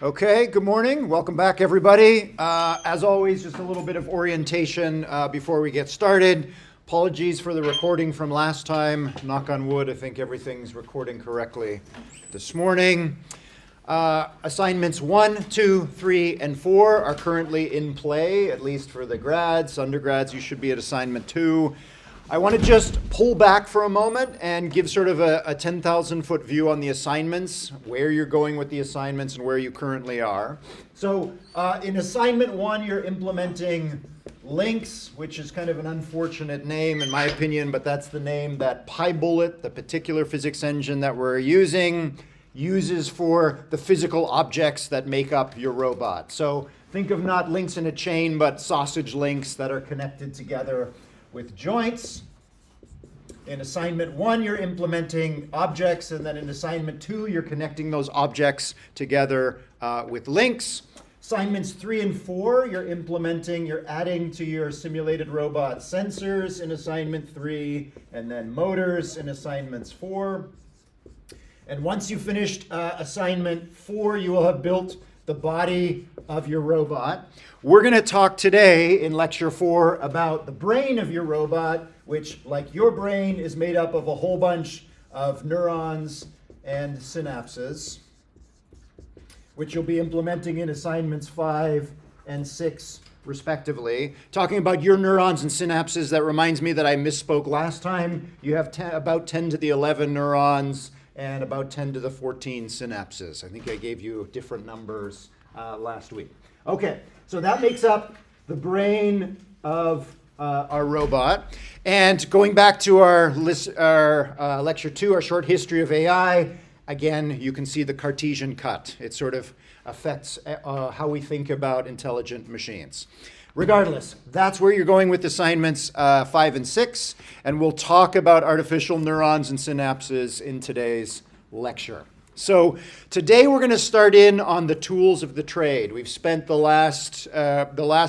Okay, good morning. Welcome back, everybody. As always, just a little bit of orientation before we get started. Apologies for the recording from last time. Knock on wood, I think everything's recording correctly this morning. Assignments 1, 2, 3, and 4 are currently in play, at least for the grads. Undergrads, you should be at assignment 2. I want to just pull back for a moment and give sort of a 10,000-foot view on the assignments, where you're going with the assignments and where you currently are. So in assignment 1, you're implementing links, which is kind of an unfortunate name in my opinion, but that's the name that PyBullet, the particular physics engine that we're using, uses for the physical objects that make up your robot. So think of not links in a chain, but sausage links that are connected together with joints. In assignment 1, you're implementing objects, and then in assignment 2, you're connecting those objects together with links. Assignments 3 and 4, you're adding to your simulated robot sensors in assignment 3, and then motors in assignments 4. And once you've finished assignment 4, you will have built the body of your robot. We're going to talk today in lecture 4 about the brain of your robot, which, like your brain, is made up of a whole bunch of neurons and synapses, which you'll be implementing in assignments 5 and 6 respectively. Talking about your neurons and synapses, that reminds me that I misspoke last time. You have about 10 to the 11 neurons and about 10 to the 14 synapses. I think I gave you different numbers last week. Okay, so that makes up the brain of our robot. And going back to our lecture 2, our short history of AI, again, you can see the Cartesian cut. It sort of affects how we think about intelligent machines. Regardless, that's where you're going with assignments 5 and 6, and we'll talk about artificial neurons and synapses in today's lecture. So today we're going to start in on the tools of the trade. We've spent the last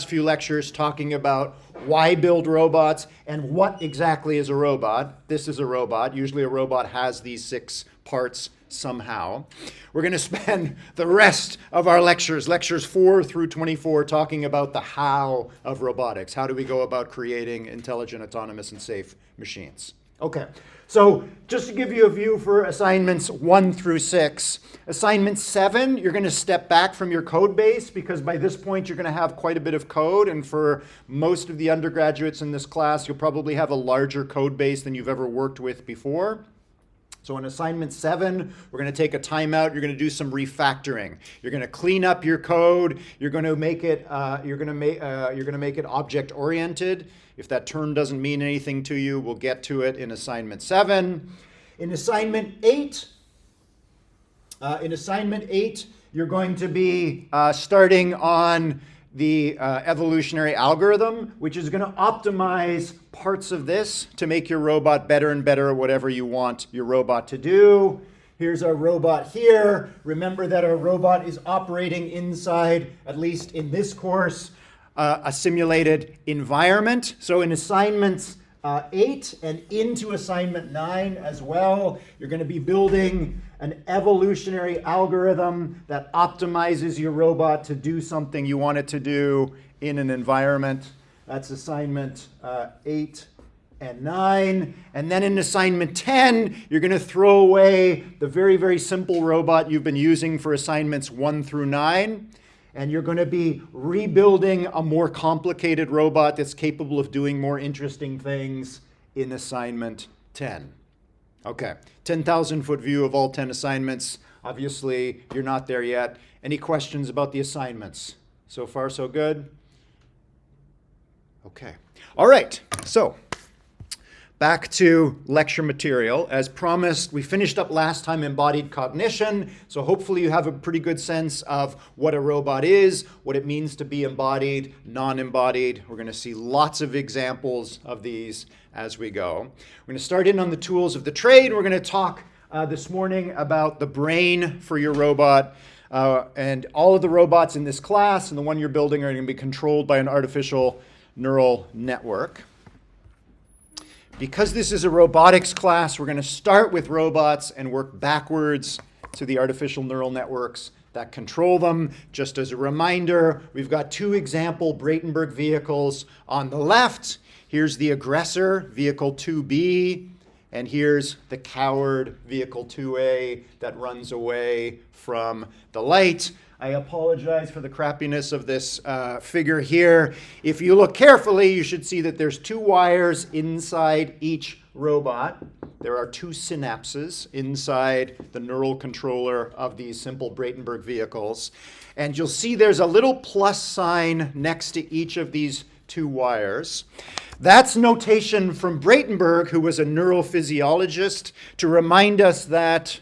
few lectures talking about why build robots and what exactly is a robot. This is a robot. Usually a robot has these 6 parts somehow. We're going to spend the rest of our lectures 4 through 24, talking about the how of robotics. How do we go about creating intelligent, autonomous, and safe machines? Okay, so just to give you a view for assignments 1 through 6, assignment 7, you're going to step back from your code base because by this point you're going to have quite a bit of code, and for most of the undergraduates in this class, you'll probably have a larger code base than you've ever worked with before. So in assignment 7, we're going to take a timeout. You're going to do some refactoring. You're going to clean up your code. You're going to make it object oriented. If that term doesn't mean anything to you, we'll get to it in assignment 7. In assignment 8, you're going to be starting on the evolutionary algorithm, which is going to optimize parts of this to make your robot better and better at whatever you want your robot to do. Here's our robot here. Remember that our robot is operating inside, at least in this course, a simulated environment. So in assignments 8 and into assignment 9 as well, you're going to be building an evolutionary algorithm that optimizes your robot to do something you want it to do in an environment. That's assignment 8 and 9. And then in assignment 10, you're going to throw away the very, very simple robot you've been using for assignments 1 through 9. And you're going to be rebuilding a more complicated robot that's capable of doing more interesting things in assignment 10. Okay, 10,000-foot view of all 10 assignments. Obviously, you're not there yet. Any questions about the assignments? So far, so good? Okay. All right, so back to lecture material. As promised, we finished up last time embodied cognition, so hopefully you have a pretty good sense of what a robot is, what it means to be embodied, non-embodied. We're going to see lots of examples of these as we go. We're going to start in on the tools of the trade. We're going to talk this morning about the brain for your robot. And all of the robots in this class and the one you're building are going to be controlled by an artificial neural network. Because this is a robotics class, we're going to start with robots and work backwards to the artificial neural networks that control them. Just as a reminder, we've got two example Bratenberg vehicles on the left. Here's the aggressor, vehicle 2B, and here's the coward, vehicle 2A, that runs away from the light. I apologize for the crappiness of this figure here. If you look carefully, you should see that there's two wires inside each robot. There are two synapses inside the neural controller of these simple Bratenberg vehicles. And you'll see there's a little plus sign next to each of these two wires. That's notation from Bratenberg, who was a neurophysiologist, to remind us that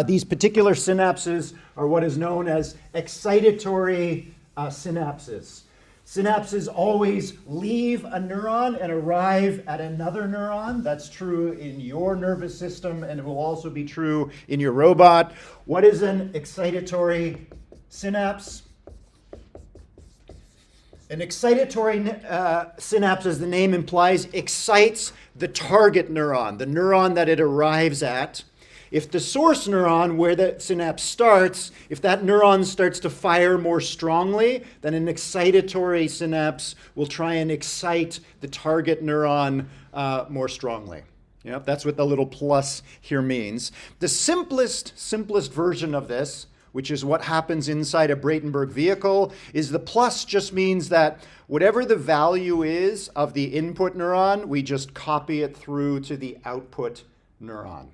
these particular synapses are what is known as excitatory synapses. Synapses always leave a neuron and arrive at another neuron. That's true in your nervous system, and it will also be true in your robot. What is an excitatory synapse? An excitatory synapse, as the name implies, excites the target neuron, the neuron that it arrives at. If the source neuron, where the synapse starts, if that neuron starts to fire more strongly, then an excitatory synapse will try and excite the target neuron more strongly. Yep, that's what the little plus here means. The simplest version of this, which is what happens inside a Bratenberg vehicle, is the plus just means that whatever the value is of the input neuron, we just copy it through to the output neuron.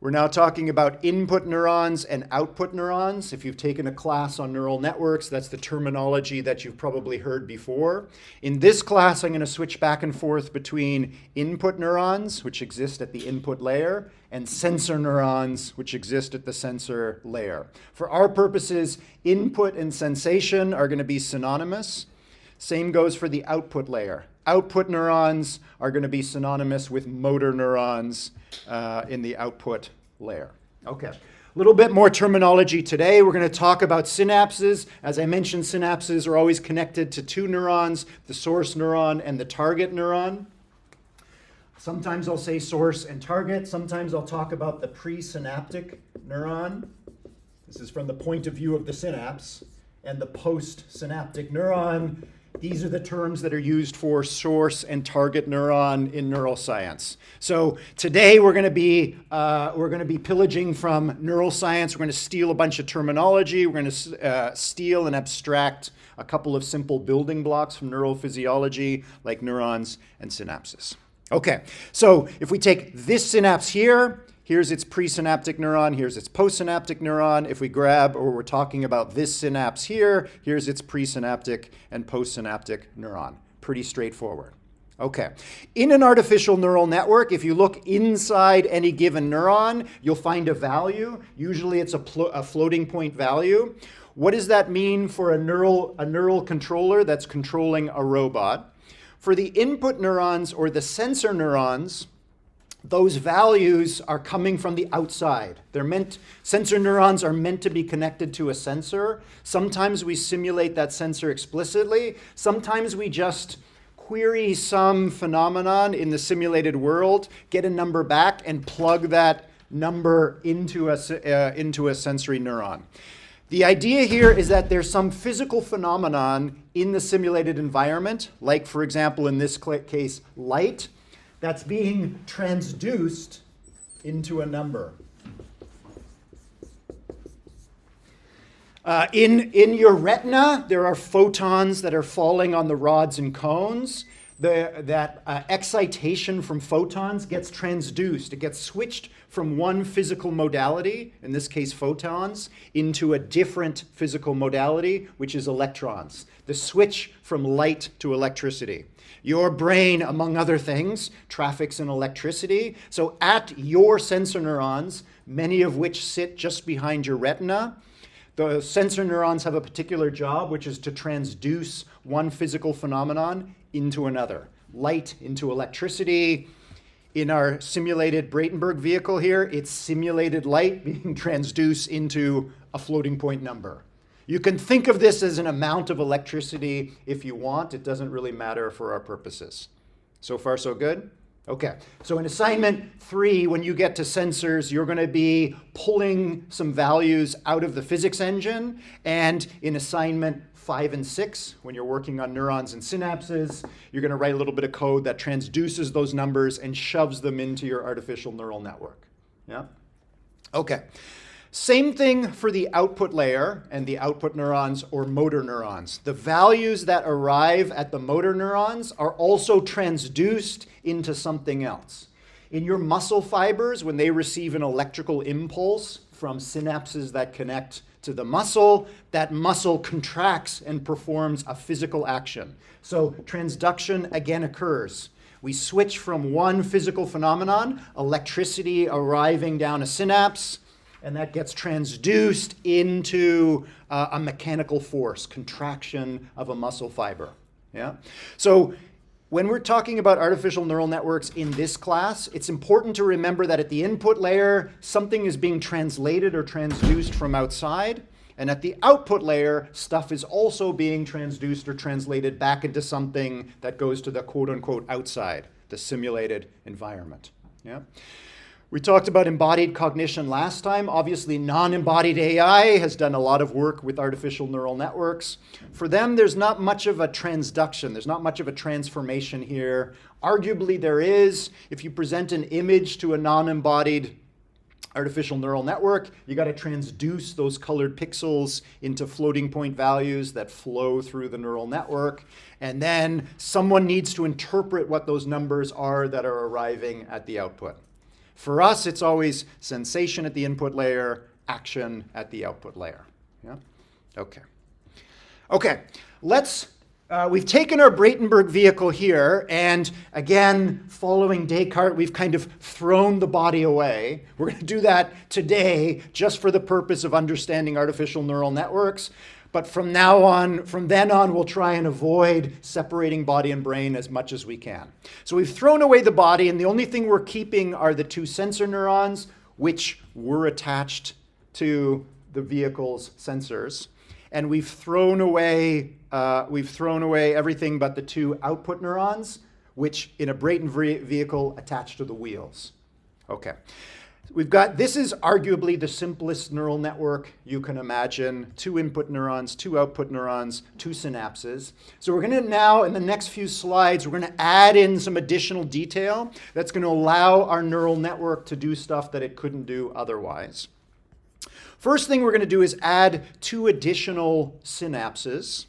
We're now talking about input neurons and output neurons. If you've taken a class on neural networks, that's the terminology that you've probably heard before. In this class, I'm going to switch back and forth between input neurons, which exist at the input layer, and sensor neurons, which exist at the sensor layer. For our purposes, input and sensation are going to be synonymous. Same goes for the output layer. Output neurons are going to be synonymous with motor neurons in the output layer. Okay, a little bit more terminology today. We're going to talk about synapses. As I mentioned, synapses are always connected to two neurons, the source neuron and the target neuron. Sometimes I'll say source and target. Sometimes I'll talk about the presynaptic neuron. This is from the point of view of the synapse. And the postsynaptic neuron. These are the terms that are used for source and target neuron in neuroscience. So today we're going to be pillaging from neuroscience. We're going to steal a bunch of terminology. We're going to steal and abstract a couple of simple building blocks from neurophysiology, like neurons and synapses. Okay, so if we take this synapse here, here's its presynaptic neuron, here's its postsynaptic neuron. If we grab, or we're talking about this synapse here, here's its presynaptic and postsynaptic neuron. Pretty straightforward. Okay, in an artificial neural network, if you look inside any given neuron, you'll find a value. Usually it's a floating point value. What does that mean for a neural controller that's controlling a robot? For the input neurons or the sensor neurons, those values are coming from the outside. Sensor neurons are meant to be connected to a sensor. Sometimes we simulate that sensor explicitly. Sometimes we just query some phenomenon in the simulated world, get a number back, and plug that number into a sensory neuron. The idea here is that there's some physical phenomenon in the simulated environment, like, for example, in this case, light, that's being transduced into a number. In your retina, there are photons that are falling on the rods and cones. That excitation from photons gets transduced. It gets switched from one physical modality, in this case photons, into a different physical modality, which is electrons. The switch from light to electricity. Your brain, among other things, traffics in electricity. So at your sensor neurons, many of which sit just behind your retina, the sensor neurons have a particular job, which is to transduce one physical phenomenon into another. Light into electricity. In our simulated Bratenberg vehicle here, it's simulated light being transduced into a floating point number. You can think of this as an amount of electricity if you want. It doesn't really matter for our purposes. So far, so good? Okay, so in assignment 3, when you get to sensors, you're going to be pulling some values out of the physics engine. And in assignment 5 and 6, when you're working on neurons and synapses, you're going to write a little bit of code that transduces those numbers and shoves them into your artificial neural network. Yeah? Okay. Same thing for the output layer and the output neurons or motor neurons. The values that arrive at the motor neurons are also transduced into something else. In your muscle fibers, when they receive an electrical impulse from synapses that connect to the muscle, that muscle contracts and performs a physical action. So transduction again occurs. We switch from one physical phenomenon, electricity arriving down a synapse, and that gets transduced into a mechanical force, contraction of a muscle fiber. Yeah? So when we're talking about artificial neural networks in this class, it's important to remember that at the input layer, something is being translated or transduced from outside. And at the output layer, stuff is also being transduced or translated back into something that goes to the quote-unquote outside, the simulated environment. Yeah? We talked about embodied cognition last time. Obviously, non-embodied AI has done a lot of work with artificial neural networks. For them, there's not much of a transduction. There's not much of a transformation here. Arguably, there is. If you present an image to a non-embodied artificial neural network, you got to transduce those colored pixels into floating point values that flow through the neural network. And then someone needs to interpret what those numbers are that are arriving at the output. For us, it's always sensation at the input layer, action at the output layer. Yeah? Okay. Okay, we've taken our Bratenberg vehicle here, and again, following Descartes, we've kind of thrown the body away. We're going to do that today just for the purpose of understanding artificial neural networks. But from then on, we'll try and avoid separating body and brain as much as we can. So we've thrown away the body, and the only thing we're keeping are the 2 sensor neurons, which were attached to the vehicle's sensors. And we've thrown away everything but the 2 output neurons, which in a Brayton vehicle attached to the wheels. Okay. This is arguably the simplest neural network you can imagine. 2 input neurons, 2 output neurons, 2 synapses. So we're going to now, in the next few slides, we're going to add in some additional detail that's going to allow our neural network to do stuff that it couldn't do otherwise. First thing we're going to do is add 2 additional synapses.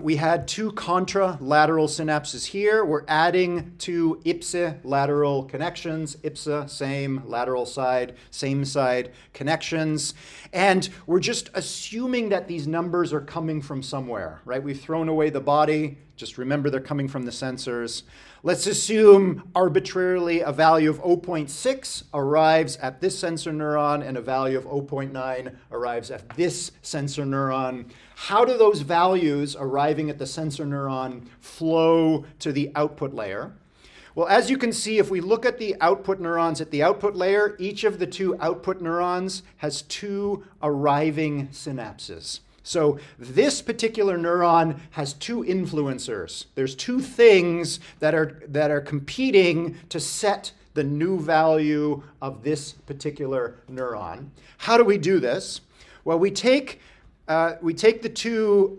We had 2 contralateral synapses here. We're adding 2 ipsilateral connections. Ipsa, same, lateral side, same side connections. And we're just assuming that these numbers are coming from somewhere, right? We've thrown away the body. Just remember they're coming from the sensors. Let's assume arbitrarily a value of 0.6 arrives at this sensor neuron and a value of 0.9 arrives at this sensor neuron. How do those values arriving at the sensor neuron flow to the output layer? Well, as you can see, if we look at the output neurons at the output layer, each of the 2 output neurons has 2 arriving synapses. So this particular neuron has 2 influencers. There's 2 things that are competing to set the new value of this particular neuron. How do we do this? Well, we take the two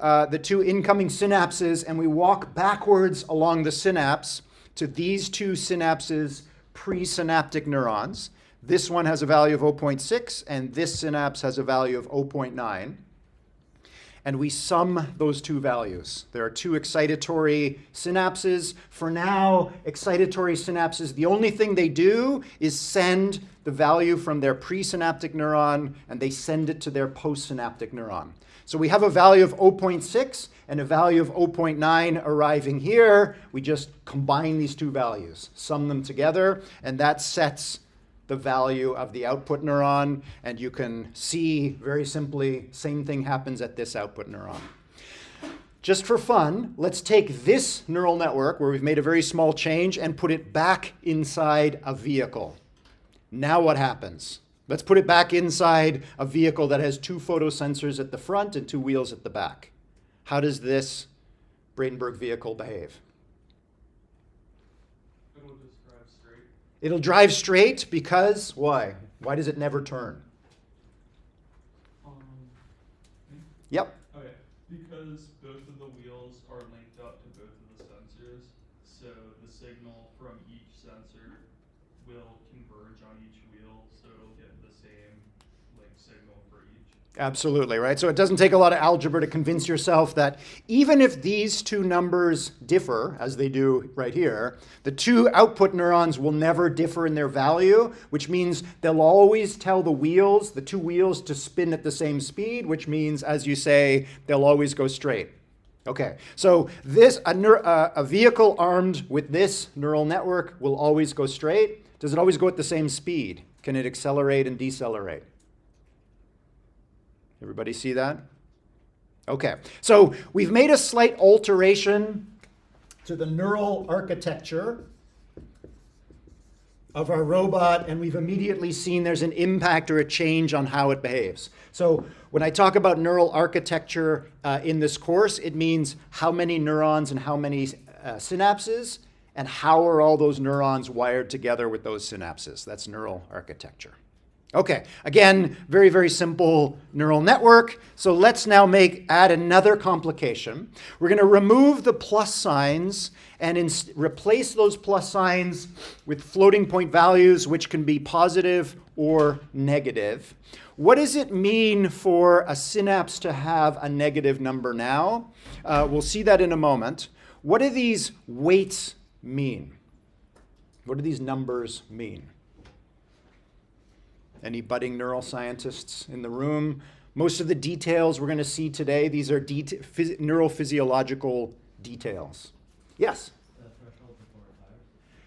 incoming synapses and we walk backwards along the synapse to these 2 synapses presynaptic neurons. This one has a value of 0.6 and this synapse has a value of 0.9. And we sum those 2 values. There are 2 excitatory synapses. For now, excitatory synapses, the only thing they do is send the value from their presynaptic neuron and they send it to their postsynaptic neuron. So we have a value of 0.6 and a value of 0.9 arriving here. We just combine these 2 values, sum them together, and that sets the value of the output neuron, and you can see very simply, same thing happens at this output neuron. Just for fun, let's take this neural network where we've made a very small change and put it back inside a vehicle. Now what happens? Let's put it back inside a vehicle that has 2 photosensors at the front and 2 wheels at the back. How does this Bratenberg vehicle behave? It will describe It'll drive straight because, why? Why does it never turn? Yep. Okay, because both of the wheels are linked up to both of the sensors, so the signal from each sensor will converge on each wheel, so it'll get the same signal for each. Absolutely, right? So it doesn't take a lot of algebra to convince yourself that even if these two numbers differ, as they do right here, the two output neurons will never differ in their value, which means they'll always tell the two wheels to spin at the same speed, which means, as you say, they'll always go straight. Okay, so a vehicle armed with this neural network will always go straight. Does it always go at the same speed? Can it accelerate and decelerate? Everybody see that? Okay, so we've made a slight alteration to the neural architecture of our robot, and we've immediately seen there's an impact or a change on how it behaves. So when I talk about neural architecture in this course, it means how many neurons and how many synapses, and how are all those neurons wired together with those synapses. That's neural architecture. Okay, again, very, very simple neural network. So let's now add another complication. We're going to remove the plus signs and replace those plus signs with floating point values, which can be positive or negative. What does it mean for a synapse to have a negative number now? We'll see that in a moment. What do these weights mean? What do these numbers mean? Any budding neuroscientists in the room? Most of the details we're going to see today, these are neurophysiological details. Yes? The threshold before it fires?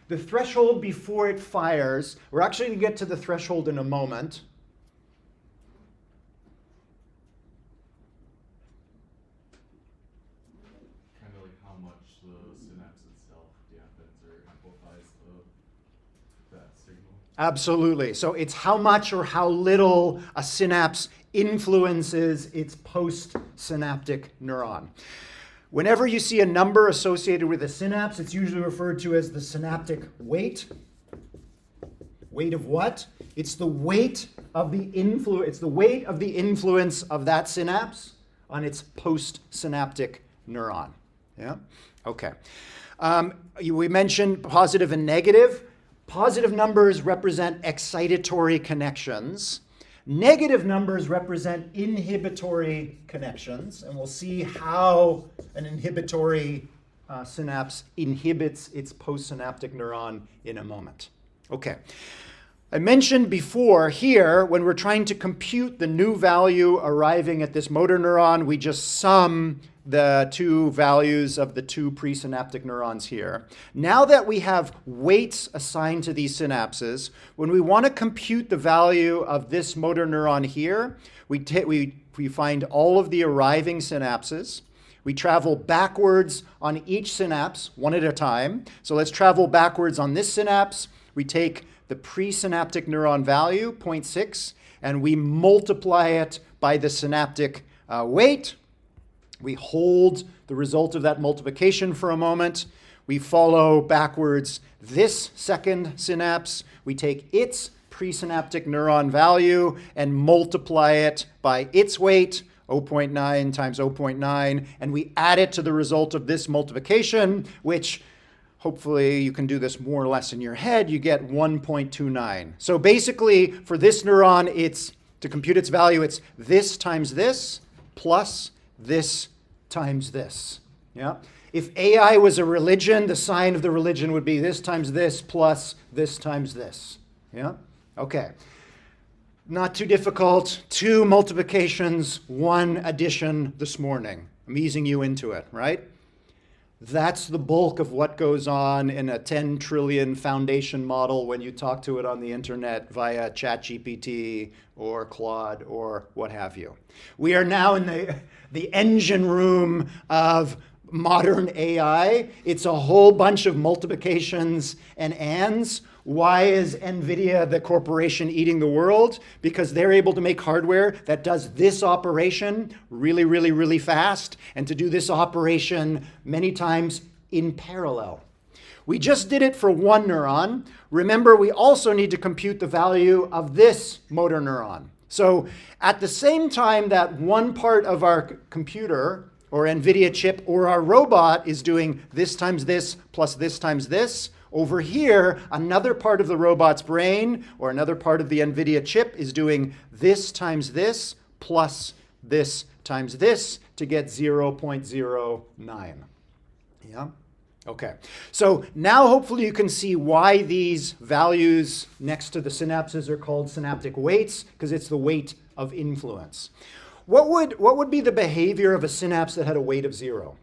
The threshold before it fires, we're actually going to get to the threshold in a moment. Kind of like how much the synapse itself dampens or amplifies that signal. Absolutely. So it's how much or how little a synapse influences its postsynaptic neuron. Whenever you see a number associated with a synapse, it's usually referred to as the synaptic weight. Weight of what? It's the weight of the influence of that synapse on its postsynaptic neuron. Yeah? Okay. We mentioned positive and negative. Positive numbers represent excitatory connections. Negative numbers represent inhibitory connections, and we'll see how an inhibitory synapse inhibits its postsynaptic neuron in a moment. Okay. I mentioned before here, when we're trying to compute the new value arriving at this motor neuron, we just sum the two values of the two presynaptic neurons here. Now that we have weights assigned to these synapses, when we want to compute the value of this motor neuron here, we find all of the arriving synapses. We travel backwards on each synapse, one at a time. So let's travel backwards on this synapse. We take the presynaptic neuron value, 0.6, and we multiply it by the synaptic weight. We hold the result of that multiplication for a moment. We follow backwards this second synapse. We take its presynaptic neuron value and multiply it by its weight, 0.9 times 0.9, and we add it to the result of this multiplication, which hopefully you can do this more or less in your head. You get 1.29. So basically, for this neuron, to compute its value, it's this times this plus this times this. Yeah? If AI was a religion, the sign of the religion would be this times this plus this times this. Yeah? Okay. Not too difficult. 2 multiplications, 1 addition this morning. I'm easing you into it, right? That's the bulk of what goes on in a 10 trillion foundation model when you talk to it on the internet via ChatGPT or Claude or what have you. We are now in the engine room of modern AI. It's a whole bunch of multiplications and ands. Why is NVIDIA the corporation eating the world? Because they're able to make hardware that does this operation really, really, really fast, and to do this operation many times in parallel. We just did it for one neuron. Remember, we also need to compute the value of this motor neuron. So at the same time that one part of our computer or NVIDIA chip or our robot is doing this times this plus this times this, over here, another part of the robot's brain or another part of the NVIDIA chip is doing this times this plus this times this to get 0.09. Yeah? Okay. So now hopefully you can see why these values next to the synapses are called synaptic weights, because it's the weight of influence. What would be the behavior of a synapse that had a weight of 0?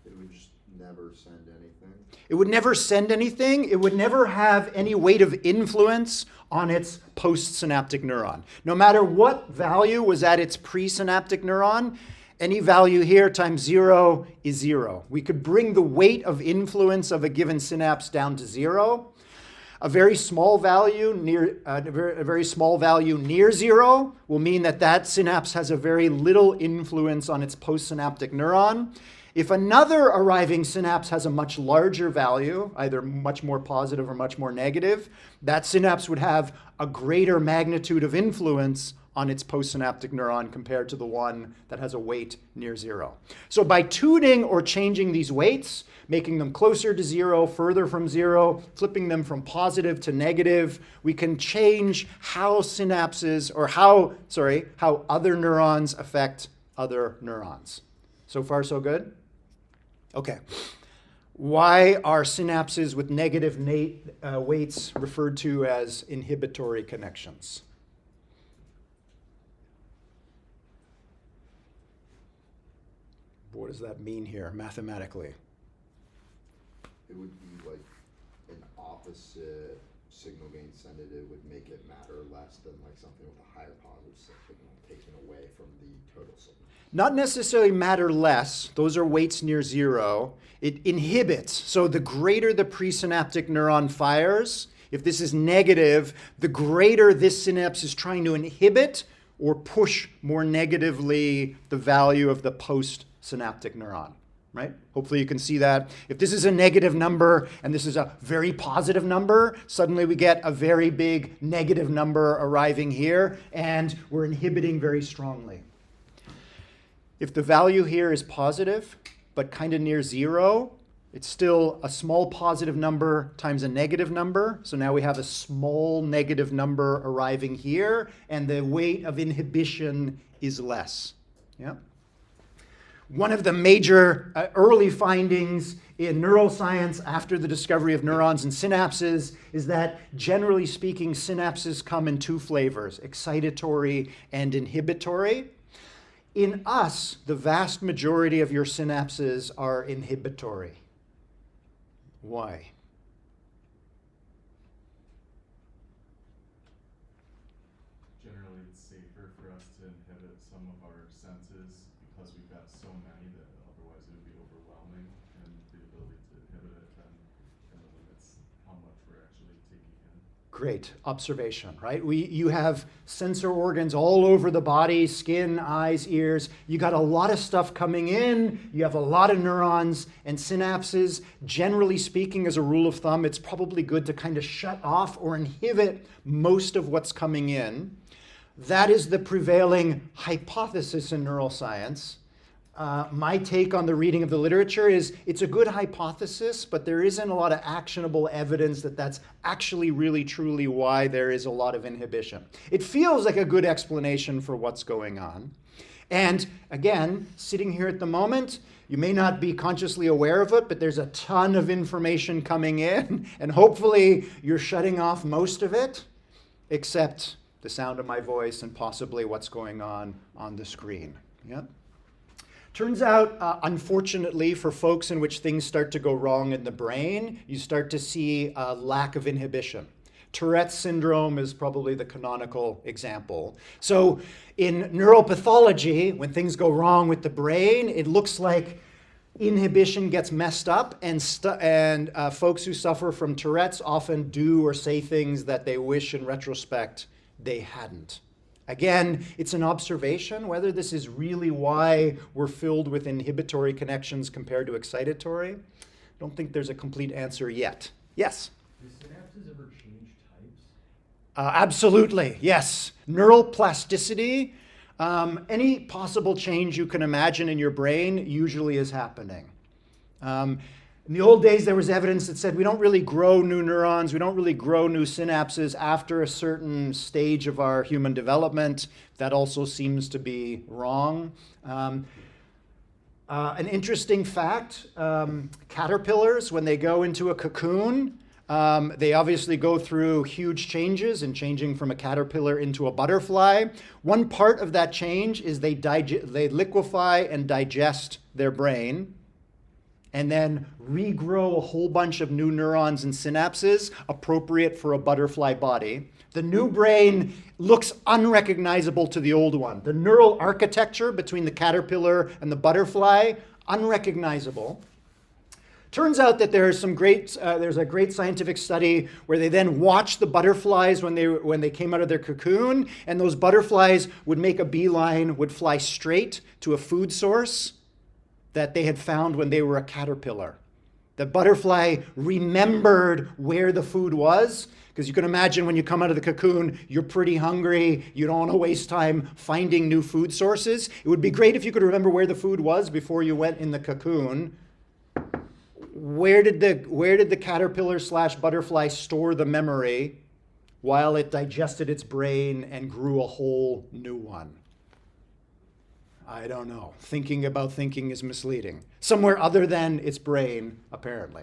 It would just never send anything. It would never send anything. It would never have any weight of influence on its postsynaptic neuron. No matter what value was at its presynaptic neuron, any value here times 0 is 0. We could bring the weight of influence of a given synapse down to 0. A very small value near near 0 will mean that that synapse has a very little influence on its postsynaptic neuron. If another arriving synapse has a much larger value, either much more positive or much more negative, that synapse would have a greater magnitude of influence on its postsynaptic neuron compared to the one that has a weight near 0. So by tuning or changing these weights, making them closer to 0, further from 0, flipping them from positive to negative, we can change how synapses, or how other neurons affect other neurons. So far, so good? Okay. Why are synapses with negative weights referred to as inhibitory connections? What does that mean here mathematically? It would be like an opposite signal gain send it would make it matter less than like something with a higher positive signal taken away from the total signal. Not necessarily matter less. Those are weights near 0. It inhibits. So the greater the presynaptic neuron fires, if this is negative, the greater this synapse is trying to inhibit or push more negatively the value of the postsynaptic neuron, right? Hopefully you can see that. If this is a negative number and this is a very positive number, suddenly we get a very big negative number arriving here, and we're inhibiting very strongly. If the value here is positive, but kind of near 0, it's still a small positive number times a negative number. So now we have a small negative number arriving here, and the weight of inhibition is less. Yeah? One of the major early findings in neuroscience after the discovery of neurons and synapses is that, generally speaking, synapses come in two flavors, excitatory and inhibitory. In us, the vast majority of your synapses are inhibitory. Why? Generally, it's safer for us to inhibit some of our senses because we've got so many that otherwise it would be overwhelming, and the ability to inhibit it then kind of limits how much we're actually taking in. Great observation, right? You have sensor organs all over the body, skin, eyes, ears. You got a lot of stuff coming in. You have a lot of neurons and synapses. Generally speaking, as a rule of thumb, it's probably good to kind of shut off or inhibit most of what's coming in. That is the prevailing hypothesis in neuroscience. My take on the reading of the literature is it's a good hypothesis, but there isn't a lot of actionable evidence that that's actually really truly why there is a lot of inhibition. It feels like a good explanation for what's going on. And again, sitting here at the moment, you may not be consciously aware of it, but there's a ton of information coming in, and hopefully you're shutting off most of it, except the sound of my voice and possibly what's going on the screen. Yeah? Turns out, unfortunately, for folks in which things start to go wrong in the brain, you start to see a lack of inhibition. Tourette's syndrome is probably the canonical example. So in neuropathology, when things go wrong with the brain, it looks like inhibition gets messed up, and folks who suffer from Tourette's often do or say things that they wish in retrospect they hadn't. Again, it's an observation. Whether this is really why we're filled with inhibitory connections compared to excitatory, I don't think there's a complete answer yet. Yes? Do synapses ever change types? Absolutely, yes. Neural plasticity, any possible change you can imagine in your brain usually is happening. In the old days, there was evidence that said we don't really grow new neurons, we don't really grow new synapses after a certain stage of our human development. That also seems to be wrong. An interesting fact, caterpillars, when they go into a cocoon, they obviously go through huge changes in changing from a caterpillar into a butterfly. One part of that change is they liquefy and digest their brain, and then regrow a whole bunch of new neurons and synapses appropriate for a butterfly body. The new brain looks unrecognizable to the old one. The neural architecture between the caterpillar and the butterfly, unrecognizable. Turns out that there's a great scientific study where they then watched the butterflies when they came out of their cocoon, and those butterflies would make a beeline, would fly straight to a food source that they had found when they were a caterpillar. The butterfly remembered where the food was, because you can imagine when you come out of the cocoon, you're pretty hungry, you don't want to waste time finding new food sources. It would be great if you could remember where the food was before you went in the cocoon. Where did the caterpillar / butterfly store the memory while it digested its brain and grew a whole new one? I don't know. Thinking about thinking is misleading. Somewhere other than its brain, apparently.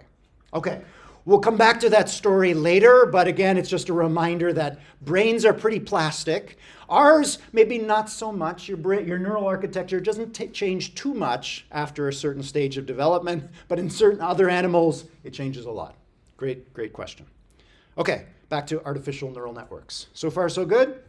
Okay, we'll come back to that story later, but again, it's just a reminder that brains are pretty plastic. Ours, maybe not so much. Your neural architecture doesn't change too much after a certain stage of development, but in certain other animals, it changes a lot. Great question. Okay, back to artificial neural networks. So far, so good?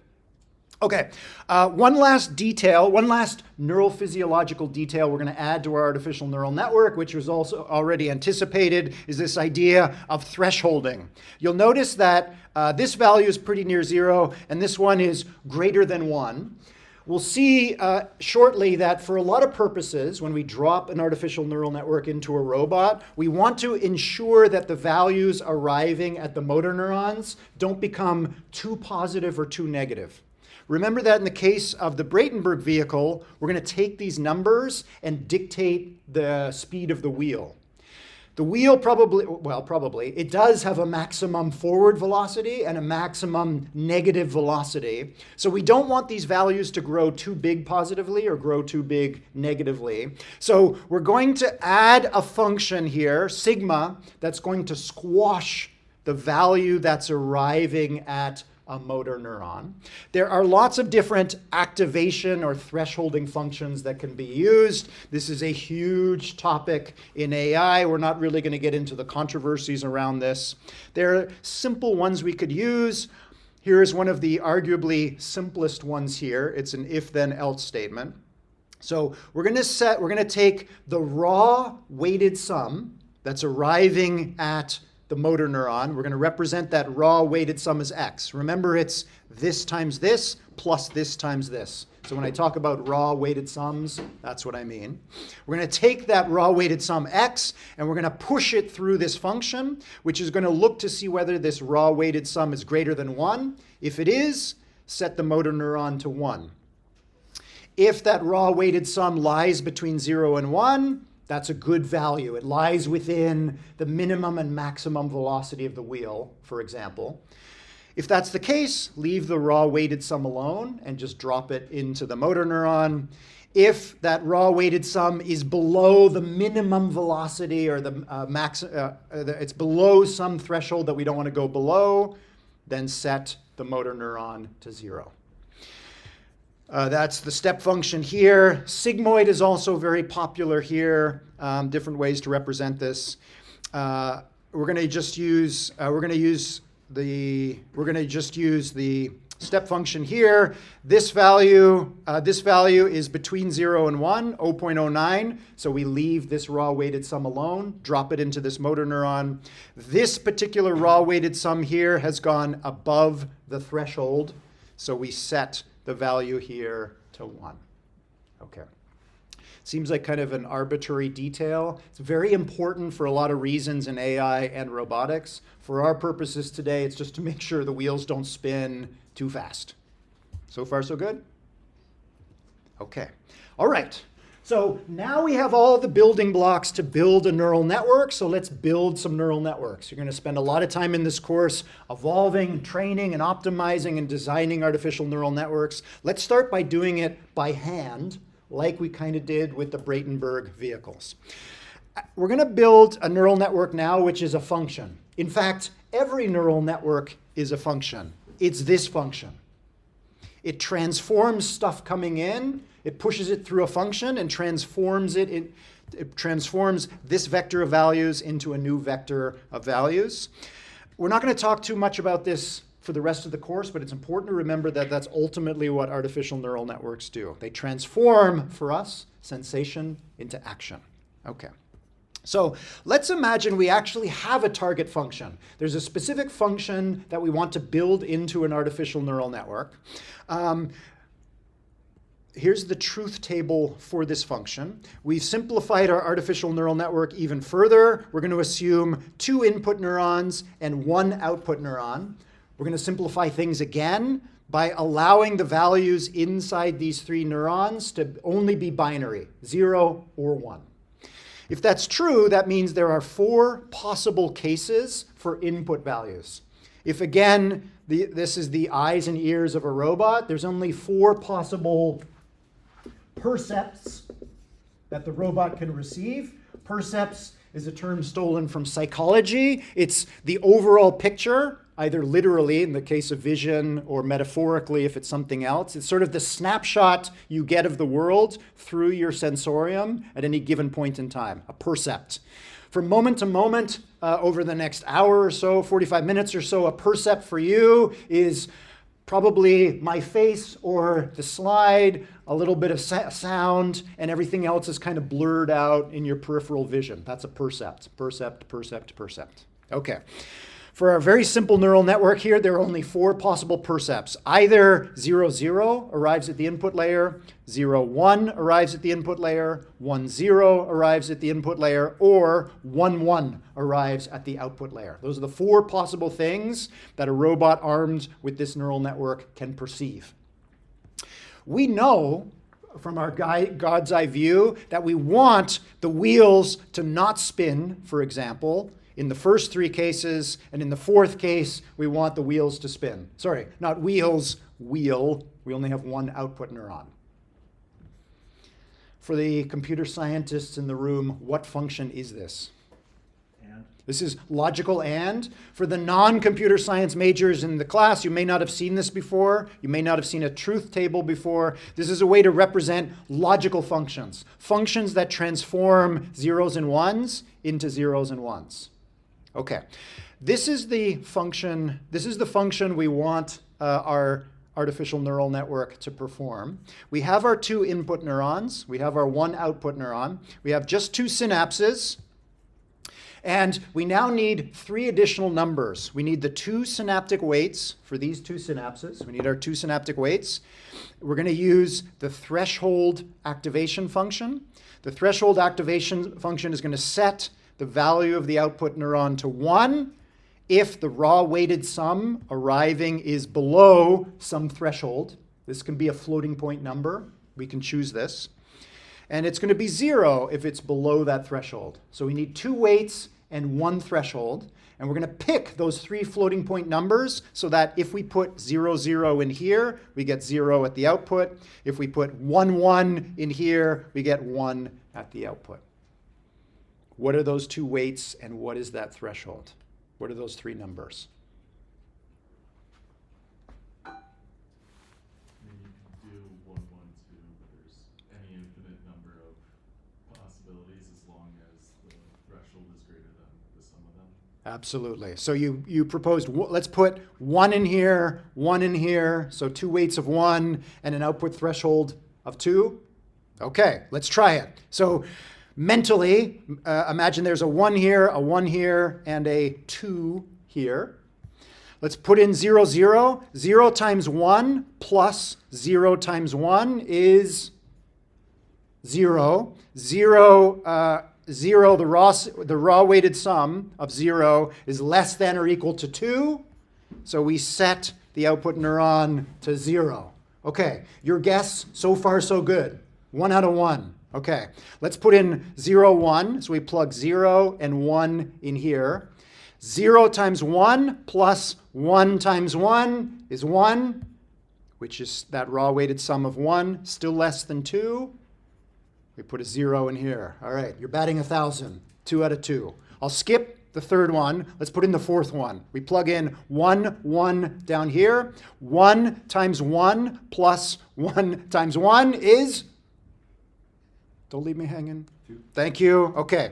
Okay, one last neurophysiological detail we're going to add to our artificial neural network, which was also already anticipated, is this idea of thresholding. You'll notice that this value is pretty near 0, and this one is greater than 1. We'll see shortly that for a lot of purposes, when we drop an artificial neural network into a robot, we want to ensure that the values arriving at the motor neurons don't become too positive or too negative. Remember that in the case of the Bratenberg vehicle, we're going to take these numbers and dictate the speed of the wheel. The wheel it does have a maximum forward velocity and a maximum negative velocity. So we don't want these values to grow too big positively or grow too big negatively. So we're going to add a function here, sigma, that's going to squash the value that's arriving at a motor neuron. There are lots of different activation or thresholding functions that can be used. This is a huge topic in AI. We're not really going to get into the controversies around this. There are simple ones we could use. Here is one of the arguably simplest ones here. It's an if-then-else statement. So we're going to take the raw weighted sum that's arriving at the motor neuron. We're going to represent that raw weighted sum as x. Remember, it's this times this plus this times this. So when I talk about raw weighted sums, that's what I mean. We're going to take that raw weighted sum x, and we're going to push it through this function, which is going to look to see whether this raw weighted sum is greater than 1. If it is, set the motor neuron to 1. If that raw weighted sum lies between 0 and 1, that's a good value. It lies within the minimum and maximum velocity of the wheel, for example. If that's the case, leave the raw weighted sum alone and just drop it into the motor neuron. If that raw weighted sum is below the minimum velocity or it's below some threshold that we don't want to go below, then set the motor neuron to 0. That's the step function here. Sigmoid is also very popular here. Different ways to represent this. We're going to just use the step function here. This value is between 0 and 1, 0.09. So we leave this raw weighted sum alone, drop it into this motor neuron. This particular raw weighted sum here has gone above the threshold, so we set the value here to 1. Okay. Seems like kind of an arbitrary detail. It's very important for a lot of reasons in AI and robotics. For our purposes today, it's just to make sure the wheels don't spin too fast. So far, so good? Okay. All right. So now we have all the building blocks to build a neural network. So let's build some neural networks. You're going to spend a lot of time in this course evolving and training and optimizing and designing artificial neural networks. Let's start by doing it by hand, like we kind of did with the Bratenberg vehicles. We're going to build a neural network now, which is a function. In fact, every neural network is a function. It's this function. It transforms stuff coming in, it pushes it through a function and transforms it transforms this vector of values into a new vector of values. We're not going to talk too much about this for the rest of the course, but it's important to remember that that's ultimately what artificial neural networks do. They transform, for us, sensation into action. Okay. So let's imagine we actually have a target function. There's a specific function that we want to build into an artificial neural network. Here's the truth table for this function. We've simplified our artificial neural network even further. We're going to assume 2 input neurons and 1 output neuron. We're going to simplify things again by allowing the values inside these 3 neurons to only be binary, 0 or 1. If that's true, that means there are 4 possible cases for input values. If, again, this is the eyes and ears of a robot, there's only 4 possible percepts that the robot can receive. Percepts is a term stolen from psychology. It's the overall picture, either literally in the case of vision or metaphorically if it's something else. It's sort of the snapshot you get of the world through your sensorium at any given point in time, a percept. From moment to moment, over the next hour or so, 45 minutes or so, a percept for you is probably my face or the slide, a little bit of sound, and everything else is kind of blurred out in your peripheral vision. That's a percept. Percept, percept, percept. Okay. For our very simple neural network here, there are only 4 possible percepts. Either 0, 0 arrives at the input layer, 0, 1 arrives at the input layer, 1, 0 arrives at the input layer, or 1, 1 arrives at the output layer. Those are the 4 possible things that a robot armed with this neural network can perceive. We know from our God's eye view that we want the wheels to not spin, for example, in the first 3 cases, and in the 4th case, we want the wheels to spin. Sorry, not wheels, wheel. We only have 1 output neuron. For the computer scientists in the room, what function is this? And? This is logical and. For the non-computer science majors in the class, you may not have seen this before. You may not have seen a truth table before. This is a way to represent logical functions. Functions that transform zeros and ones into zeros and ones. Okay, this is the function we want our artificial neural network to perform. We have our 2 input neurons. We have our 1 output neuron. We have just 2 synapses. And we now need 3 additional numbers. We need the 2 synaptic weights for these 2 synapses. We need our 2 synaptic weights. We're going to use the threshold activation function. The threshold activation function is going to set the value of the output neuron to 1 if the raw weighted sum arriving is below some threshold. This can be a floating point number. We can choose this. And it's going to be 0 if it's below that threshold. So we need 2 weights and 1 threshold. And we're going to pick those 3 floating point numbers so that if we put 0, 0 in here, we get 0 at the output. If we put 1, 1 in here, we get 1 at the output. What are those 2 weights and what is that threshold? What are those 3 numbers? I mean, you can do 1, 1, 2, but there's any infinite number of possibilities as long as the threshold is greater than the sum of them. Absolutely. So you proposed, let's put 1 in here, 1 in here, so 2 weights of 1 and an output threshold of 2. Okay, let's try it. So mentally, imagine there's a 1 here, and a 2 here. Let's put in 0, 0. 0 times 1 plus 0 times 1 is 0. 0, 0, the raw weighted sum of 0 is less than or equal to 2. So we set the output neuron to 0. Okay, your guess, so far so good. 1 out of 1. Okay, let's put in 0, 1. So we plug 0 and 1 in here. 0 times 1 plus 1 times 1 is 1, which is that raw weighted sum of 1, still less than 2. We put a 0 in here. All right, you're batting 1,000. 2 out of 2. I'll skip the third one. Let's put in the fourth one. We plug in 1, 1 down here. 1 times 1 plus 1 times 1 is? Don't leave me hanging. 2. Thank you. Okay.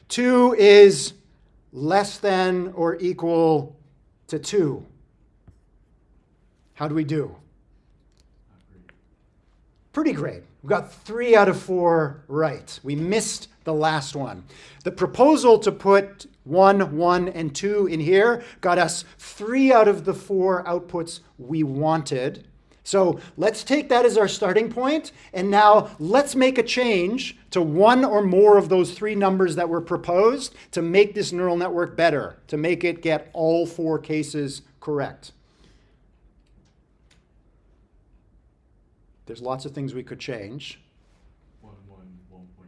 2 is less than or equal to 2. How do we do? Not great. Pretty great. We got 3 out of 4 right. We missed the last one. The proposal to put 1, 1, and 2 in here got us 3 out of the 4 outputs we wanted. So let's take that as our starting point, and now let's make a change to one or more of those 3 numbers that were proposed to make this neural network better, to make it get all 4 cases correct. There's lots of things we could change. 1, 1, 1.9.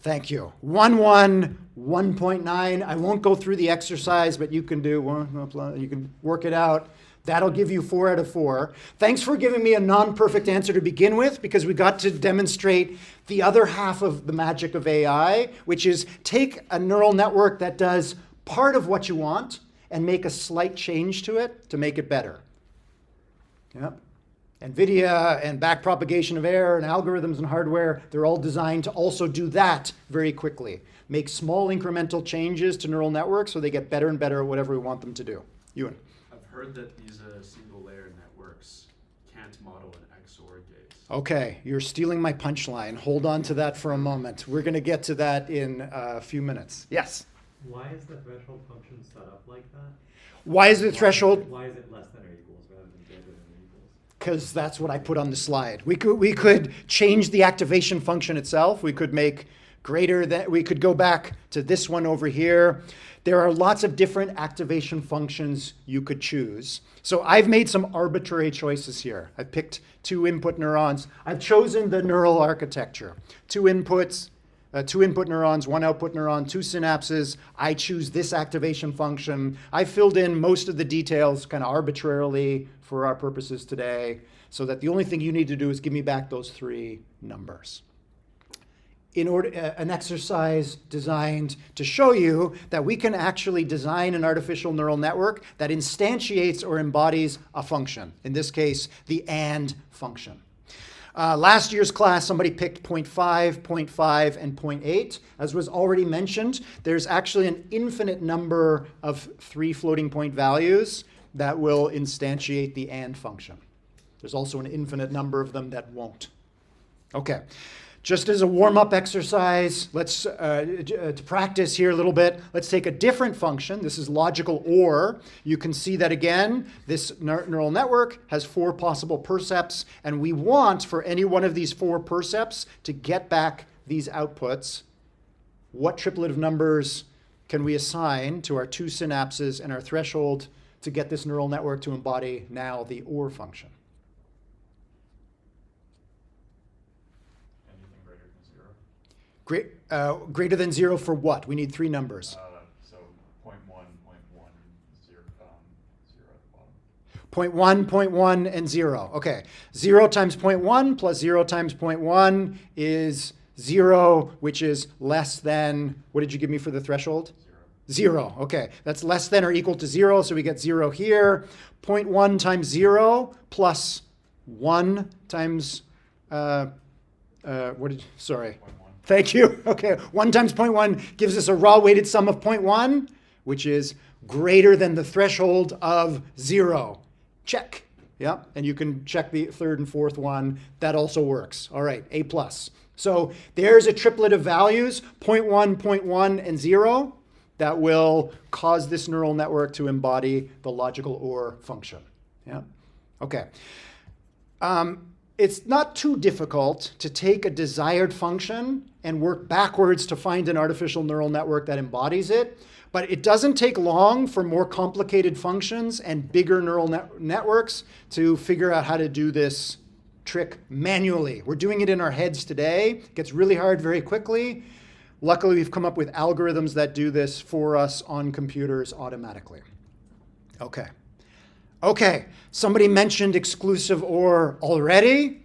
Thank you. 1, 1, 1.9. I won't go through the exercise, but you can you can work it out. That'll give you 4 out of 4. Thanks for giving me a non-perfect answer to begin with, because we got to demonstrate the other half of the magic of AI, which is take a neural network that does part of what you want and make a slight change to it to make it better. Yep. NVIDIA and backpropagation of error and algorithms and hardware, they're all designed to also do that very quickly. Make small incremental changes to neural networks so they get better and better at whatever we want them to do. Ewan. I've heard that these single layer networks can't model an XOR gate. Okay, you're stealing my punchline. Hold on to that for a moment. We're going to get to that in a few minutes. Yes? Why is the threshold function set up like that? Why is the threshold? Why is it less than or equals rather than greater than or equals? Because that's what I put on the slide. We could change the activation function itself. We could make greater than, we could go back to this one over here. There are lots of different activation functions you could choose. So I've made some arbitrary choices here. I've picked 2 input neurons. I've chosen the neural architecture. 2 input neurons, 1 output neuron, 2 synapses. I choose this activation function. I filled in most of the details kind of arbitrarily for our purposes today, so that the only thing you need to do is give me back those 3 numbers. In order, an exercise designed to show you that we can actually design an artificial neural network that instantiates or embodies a function. In this case, the AND function. Last year's class, somebody picked 0.5, 0.5, and 0.8. As was already mentioned, there's actually an infinite number of 3 floating point values that will instantiate the AND function. There's also an infinite number of them that won't. Okay. Just as a warm-up exercise, let's to practice here a little bit, let's take a different function. This is logical OR. You can see that again, this neural network has 4 possible percepts, and we want for any one of these 4 percepts to get back these outputs. What triplet of numbers can we assign to our 2 synapses and our threshold to get this neural network to embody now the OR function? Greater than 0 for what? We need 3 numbers. So 0.1, 0.1, 0, 0 at the bottom. 0.1, 0.1, and 0. Okay. 0 times 0.1 plus 0 times 0.1 is 0, which is less than, what did you give me for the threshold? 0. Okay. That's less than or equal to 0, so we get 0 here. 0.1 times 0 plus 1 times, sorry. 0.1. Thank you. Okay, 1 times 0.1 gives us a raw weighted sum of 0.1, which is greater than the threshold of 0. Check. Yeah, and you can check the 3rd and 4th one. That also works. All right, A+. So there's a triplet of values, 0.1, 0.1, and 0. that will cause this neural network to embody the logical OR function. Yeah? Okay. It's not too difficult to take a desired function and work backwards to find an artificial neural network that embodies it. But it doesn't take long for more complicated functions and bigger neural networks to figure out how to do this trick manually. We're doing it in our heads today. It gets really hard very quickly. Luckily, we've come up with algorithms that do this for us on computers automatically. Okay, somebody mentioned exclusive OR already.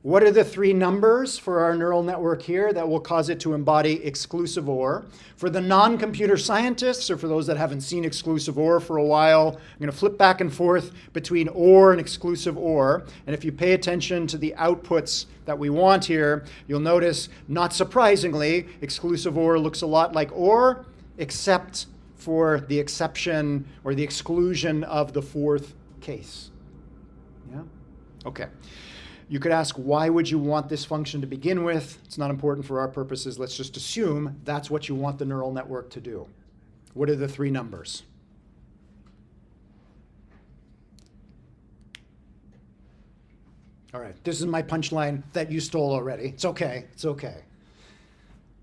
What are the three numbers for our neural network here that will cause it to embody exclusive OR? For the non-computer scientists, or for those that haven't seen exclusive OR for a while, I'm going to flip back and forth between OR and exclusive OR. And if you pay attention to the outputs that we want here, you'll notice, not surprisingly, exclusive OR looks a lot like OR, except for the exception or the exclusion of the fourth case. Yeah? Okay. You could ask, why would you want this function to begin with? It's not important for our purposes. Let's just assume that's what you want the neural network to do. What are the three numbers? All right, this is my punchline that you stole already. It's okay, it's okay.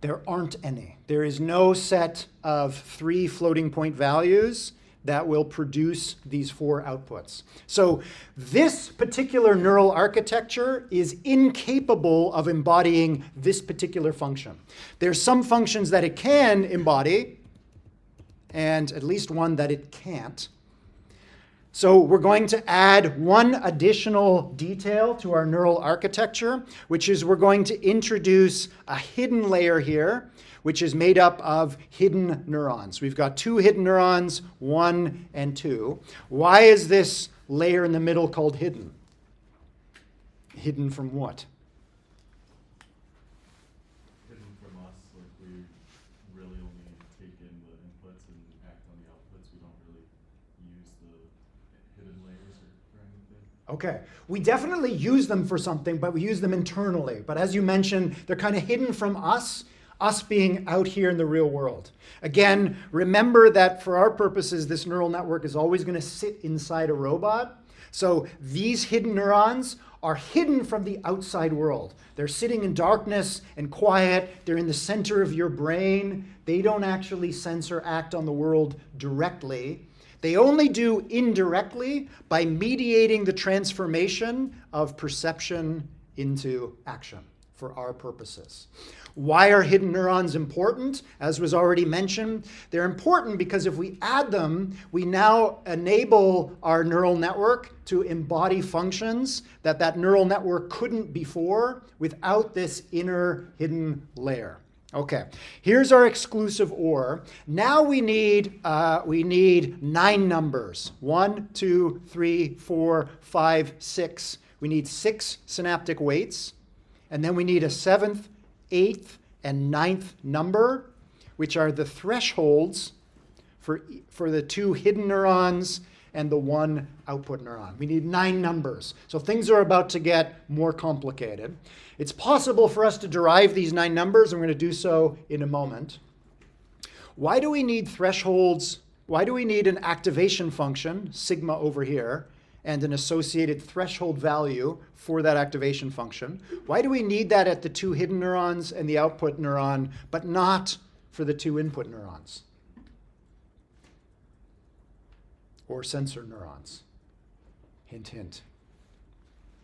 There aren't any. There is no set of three floating point values that will produce these four outputs. So this particular neural architecture is incapable of embodying this particular function. There's some functions that it can embody, and at least one that it can't. So we're going to add one additional detail to our neural architecture, which is we're going to introduce a hidden layer here, which is made up of hidden neurons. We've got two hidden neurons, 1 and 2. Why is this layer in the middle called hidden? Hidden from what? Hidden from us, like we really only take in the inputs and act on the outputs. We don't really use the hidden layers or anything. Okay, we definitely use them for something, but we use them internally. But as you mentioned, they're kind of hidden from us being out here in the real world. Again, remember that for our purposes, this neural network is always going to sit inside a robot. So these hidden neurons are hidden from the outside world. They're sitting in darkness and quiet. They're in the center of your brain. They don't actually sense or act on the world directly. They only do indirectly by mediating the transformation of perception into action for our purposes. Why are hidden neurons important? As was already mentioned, they're important because if we add them, we now enable our neural network to embody functions that neural network couldn't before without this inner hidden layer. Okay, here's our exclusive OR. Now we need 9 numbers. 1, 2, 3, 4, 5, 6. We need 6 synaptic weights. And then we need a 7th, 8th, and 9th number, which are the thresholds for the 2 hidden neurons and the 1 output neuron. We need 9 numbers. So things are about to get more complicated. It's possible for us to derive these 9 numbers, and we're going to do so in a moment. Why do we need thresholds? Why do we need an activation function, sigma over here, and an associated threshold value for that activation function? Why do we need that at the 2 hidden neurons and the output neuron, but not for the 2 input neurons? Or sensor neurons? Hint, hint.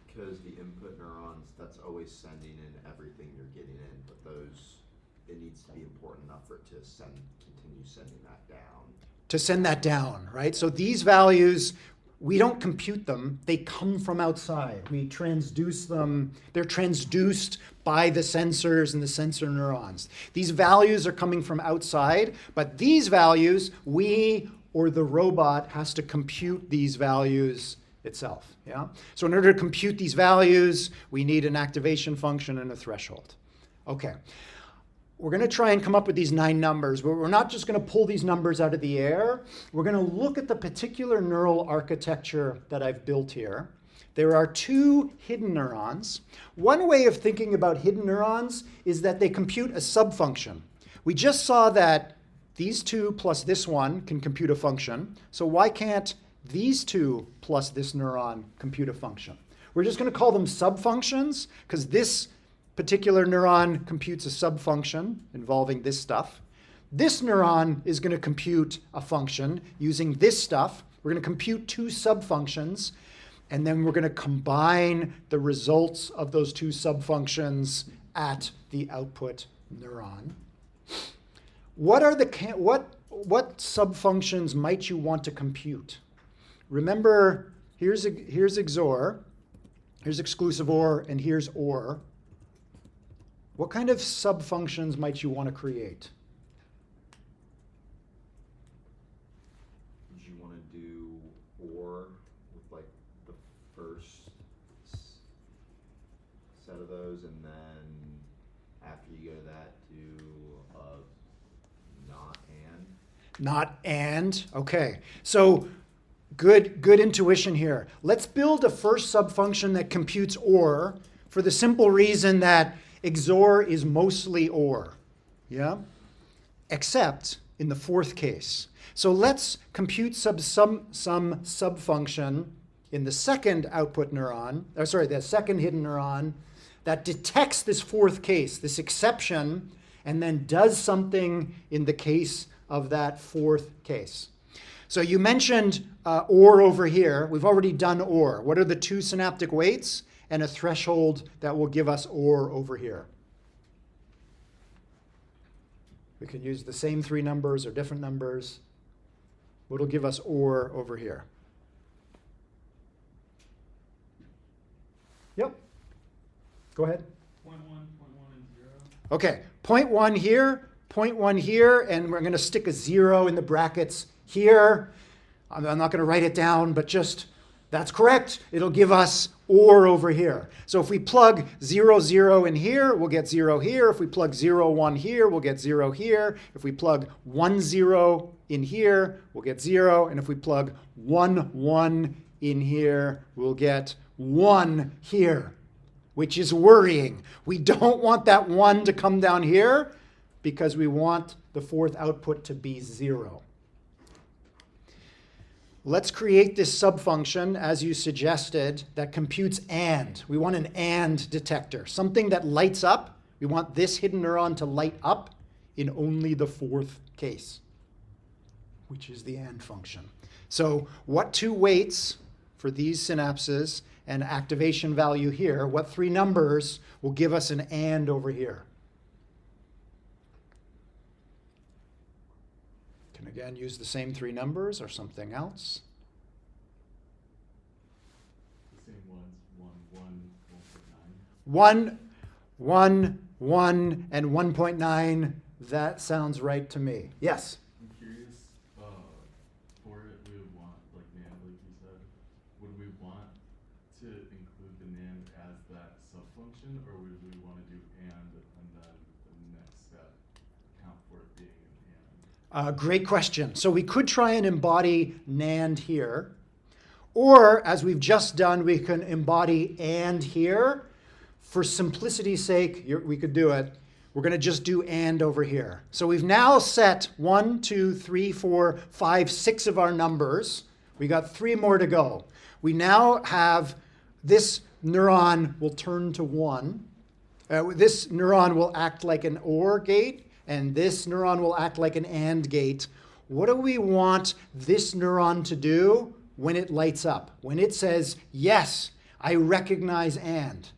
Because the input neurons, that's always sending in everything you're getting in, but those, it needs to be important enough for it to continue sending that down. To send that down, right? So these values, we don't compute them. They come from outside. We transduce them. They're transduced by the sensors and the sensor neurons. These values are coming from outside, but these values, we or the robot has to compute these values itself. Yeah? So in order to compute these values, we need an activation function and a threshold. Okay. We're going to try and come up with these 9 numbers, but we're not just going to pull these numbers out of the air. We're going to look at the particular neural architecture that I've built here. There are 2 hidden neurons. One way of thinking about hidden neurons is that they compute a subfunction. We just saw that these two plus this one can compute a function. So why can't these two plus this neuron compute a function? We're just going to call them subfunctions because this particular neuron computes a subfunction involving this stuff. This neuron is going to compute a function using this stuff. We're going to compute two subfunctions, and then we're going to combine the results of those two subfunctions at the output neuron. What subfunctions might you want to compute? Remember, here's XOR, here's exclusive OR, and here's OR. What kind of subfunctions might you want to create? Would you want to do OR with like the first set of those, and then after you go to that, do not and? Not and. Okay. So good intuition here. Let's build a first subfunction that computes OR for the simple reason that XOR is mostly OR. Yeah? Except in the fourth case. So let's compute some subfunction in the second output neuron, the second hidden neuron that detects this fourth case, this exception, and then does something in the case of that fourth case. So you mentioned OR over here. We've already done OR. What are the two synaptic weights and a threshold that will give us OR over here? We can use the same three numbers or different numbers. What will give us OR over here? Yep. Go ahead. 0.1, 0.1, and 0. Okay, 0.1 here, 0.1 here, and we're going to stick a 0 in the brackets here. I'm not going to write it down, but just, that's correct. It'll give us OR over here. So if we plug 0, 0 in here, we'll get 0 here. If we plug 0, 1 here, we'll get 0 here. If we plug 1, 0 in here, we'll get 0. And if we plug 1, 1 in here, we'll get 1 here, which is worrying. We don't want that 1 to come down here because we want the fourth output to be 0. Let's create this subfunction, as you suggested, that computes AND. We want an AND detector, something that lights up. We want this hidden neuron to light up in only the fourth case, which is the AND function. So what two weights for these synapses and activation value here, what three numbers will give us an AND over here? Can again use the same three numbers or something else. The same ones, 1, 1, 1.9. 1, 1, 1, and 1.9. That sounds right to me. Yes? I'm curious, for it, we would want, like NAND, like you said, would we want to include the NAND as that subfunction, or would we want to do AND and then the next step account for it being an AND? Great question. So we could try and embody NAND here. Or, as we've just done, we can embody AND here. For simplicity's sake, we could do it. We're going to just do AND over here. So we've now set 1, 2, 3, 4, 5, 6 of our numbers. We got 3 more to go. We now have this neuron will turn to 1. This neuron will act like an OR gate, and this neuron will act like an AND gate. What do we want this neuron to do when it lights up? When it says, yes, I recognize AND.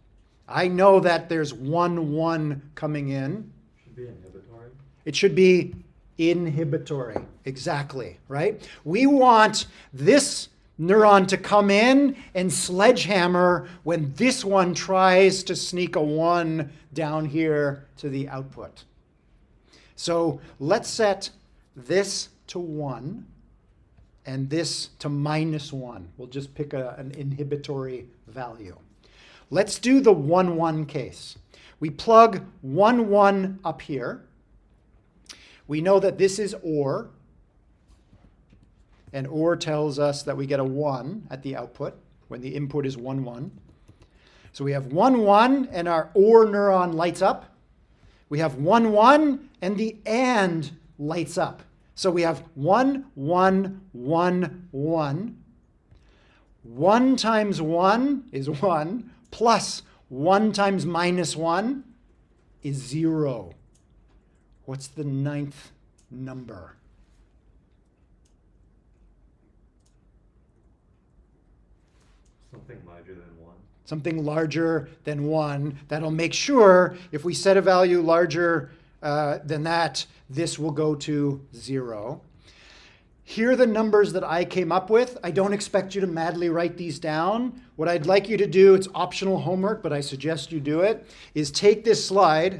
I know that there's 1, 1 coming in. Should be inhibitory. It should be inhibitory. Exactly, right? We want this neuron to come in and sledgehammer when this one tries to sneak a 1 down here to the output. So let's set this to 1 and this to -1. We'll just pick an inhibitory value. Let's do the 1, 1 case. We plug 1, 1 up here. We know that this is OR. And OR tells us that we get a 1 at the output when the input is 1, 1. So we have 1, 1, and our OR neuron lights up. We have 1, 1, and the AND lights up. So we have 1, 1, 1, 1. 1 times 1 is 1, plus 1 times minus 1 is 0. What's the 9th number? Something larger than 1. Something larger than 1. That'll make sure if we set a value larger than that, this will go to 0. Here are the numbers that I came up with. I don't expect you to madly write these down. What I'd like you to do, it's optional homework, but I suggest you do it, is take this slide,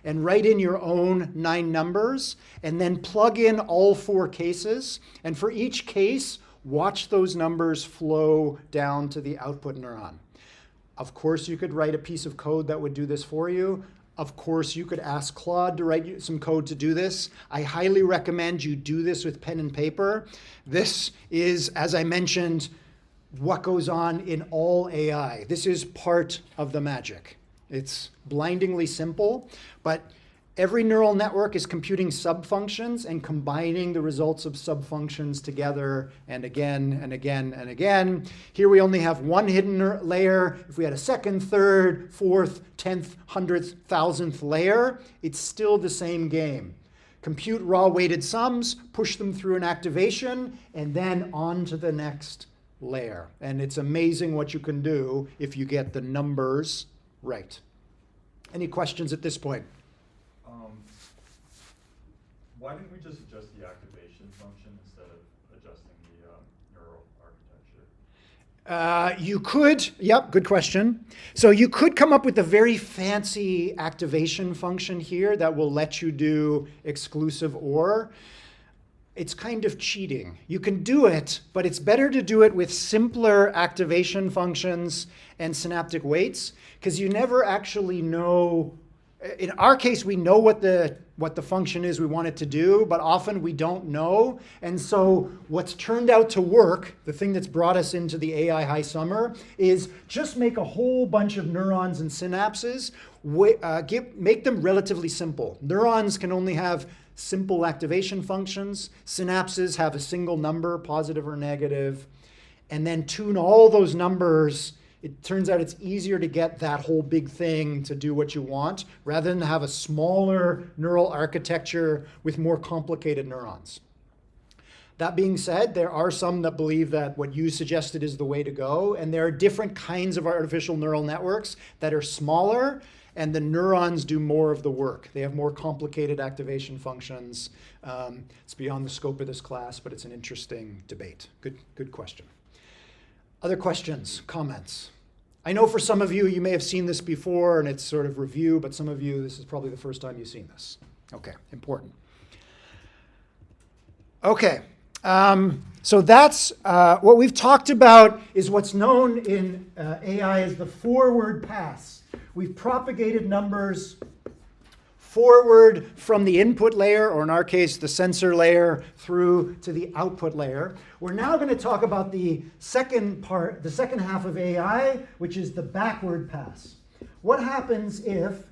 and write in your own 9 numbers, and then plug in all 4 cases. And for each case, watch those numbers flow down to the output neuron. Of course, you could write a piece of code that would do this for you. Of course, you could ask Claude to write you some code to do this. I highly recommend you do this with pen and paper. This is, as I mentioned, what goes on in all AI. This is part of the magic. It's blindingly simple, but every neural network is computing subfunctions and combining the results of subfunctions together and again and again and again. Here we only have one hidden layer. If we had a second, third, fourth, 10th, 100th, 1000th layer, it's still the same game. Compute raw weighted sums, push them through an activation, and then on to the next layer. And it's amazing what you can do if you get the numbers right. Any questions at this point? Why didn't we just adjust the activation function instead of adjusting the neural architecture? You could, yep, good question. So you could come up with a very fancy activation function here that will let you do exclusive OR. It's kind of cheating. You can do it, but it's better to do it with simpler activation functions and synaptic weights, because you never actually know. In our case, we know what the function is we want it to do, but often we don't know. And so what's turned out to work, the thing that's brought us into the AI high summer, is just make a whole bunch of neurons and synapses, make them relatively simple. Neurons can only have simple activation functions. Synapses have a single number, positive or negative, and then tune all those numbers. It turns out it's easier to get that whole big thing to do what you want rather than have a smaller neural architecture with more complicated neurons. That being said, there are some that believe that what you suggested is the way to go, and there are different kinds of artificial neural networks that are smaller, and the neurons do more of the work. They have more complicated activation functions. It's beyond the scope of this class, but it's an interesting debate. Good question. Other questions, comments? I know for some of you, you may have seen this before and it's sort of review, but some of you, this is probably the first time you've seen this. Okay, important. Okay, so that's what we've talked about is what's known in AI as the forward pass. We've propagated numbers forward from the input layer, or in our case, the sensor layer, through to the output layer. We're now going to talk about the second part, the second half of AI, which is the backward pass. What happens if,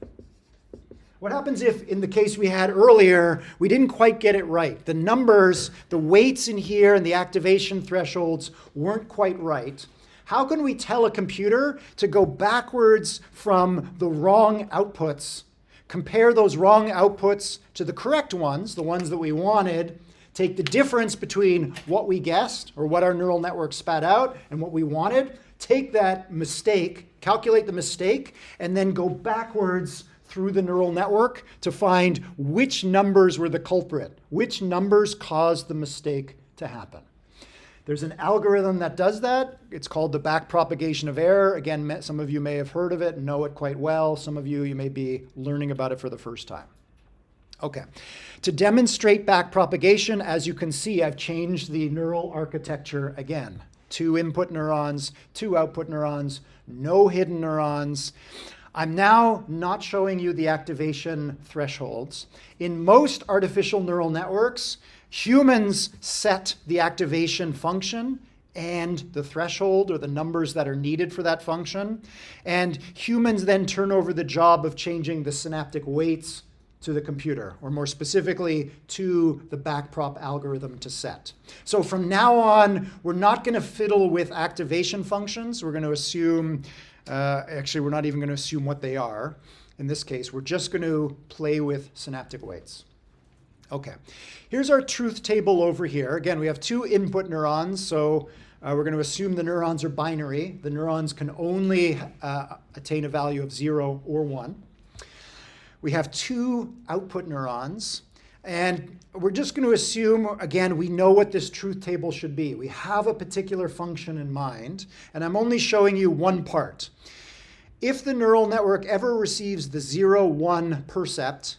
in the case we had earlier, we didn't quite get it right? The numbers, the weights in here and the activation thresholds weren't quite right. How can we tell a computer to go backwards from the wrong outputs, compare those wrong outputs to the correct ones, the ones that we wanted, take the difference between what we guessed or what our neural network spat out and what we wanted, take that mistake, calculate the mistake, and then go backwards through the neural network to find which numbers were the culprit, which numbers caused the mistake to happen. There's an algorithm that does that. It's called the backpropagation of error. Again, some of you may have heard of it and know it quite well. Some of you may be learning about it for the first time. Okay, to demonstrate backpropagation, as you can see, I've changed the neural architecture again. 2 input neurons, 2 output neurons, no hidden neurons. I'm now not showing you the activation thresholds. In most artificial neural networks, humans set the activation function and the threshold or the numbers that are needed for that function. And humans then turn over the job of changing the synaptic weights to the computer, or more specifically, to the backprop algorithm to set. So from now on, we're not going to fiddle with activation functions. We're going to assume, actually, we're not even going to assume what they are. In this case, we're just going to play with synaptic weights. Okay, here's our truth table over here. Again, we have two input neurons, so we're going to assume the neurons are binary. The neurons can only attain a value of 0 or 1. We have two output neurons, and we're just going to assume, again, we know what this truth table should be. We have a particular function in mind, and I'm only showing you one part. If the neural network ever receives the 0, 1 percept,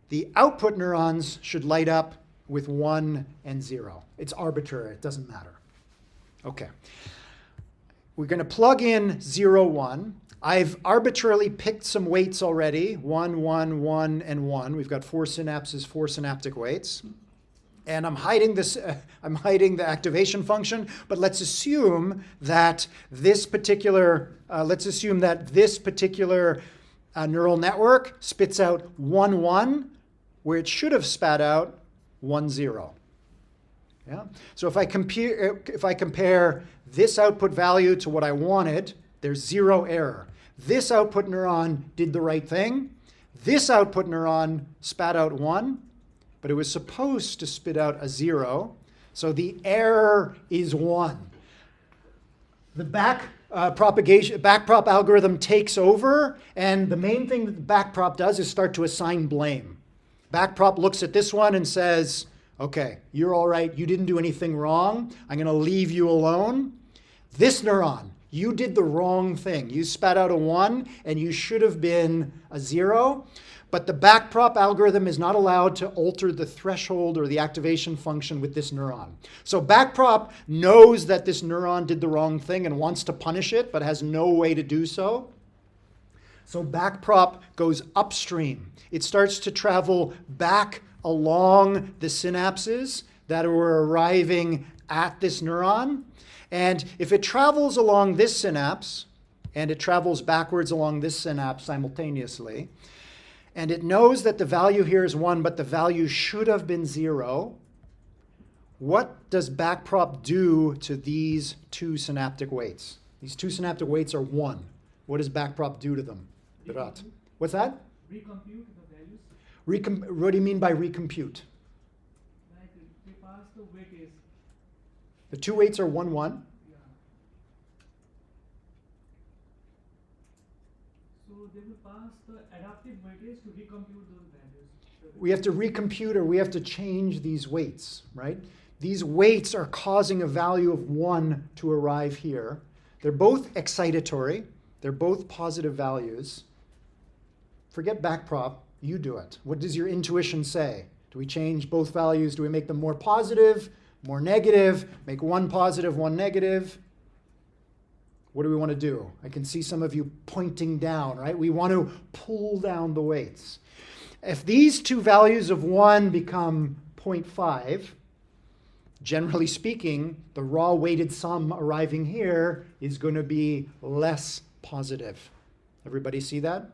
the output neurons should light up with 1 and 0. It's arbitrary, it doesn't matter. Okay. We're going to plug in 0, 1. I've arbitrarily picked some weights already, 1, 1, 1, and 1. We've got 4 synapses, 4 synaptic weights. And I'm hiding this. I'm hiding the activation function, but let's assume that this particular neural network spits out 1, 1, where it should have spat out 1, 0. Yeah? So if I compare this output value to what I wanted, there's 0 error. This output neuron did the right thing. This output neuron spat out 1, but it was supposed to spit out a 0. So the error is 1. The backprop algorithm takes over, and the main thing that the backprop does is start to assign blame. Backprop looks at this one and says, okay, you're all right. You didn't do anything wrong. I'm going to leave you alone. This neuron, you did the wrong thing. You spat out a 1, and you should have been a 0. But the backprop algorithm is not allowed to alter the threshold or the activation function with this neuron. So backprop knows that this neuron did the wrong thing and wants to punish it, but has no way to do so. So backprop goes upstream. It starts to travel back along the synapses that are arriving at this neuron. And if it travels along this synapse, and it travels backwards along this synapse simultaneously, and it knows that the value here is 1, but the value should have been 0, what does backprop do to these two synaptic weights? These two synaptic weights are 1. What does backprop do to them? Virat. What's that? Recompute the values. What do you mean by recompute? Like they pass the weightage. The two weights are 1, 1. Yeah. So they will pass the adaptive weightage to recompute those values. We have to recompute, or we have to change these weights, right? These weights are causing a value of 1 to arrive here. They're both excitatory. They're both positive values. Forget backprop. You do it. What does your intuition say? Do we change both values? Do we make them more positive, more negative, make one positive, one negative? What do we want to do? I can see some of you pointing down, right? We want to pull down the weights. If these two values of 1 become 0.5, generally speaking, the raw weighted sum arriving here is going to be less positive. Everybody see that?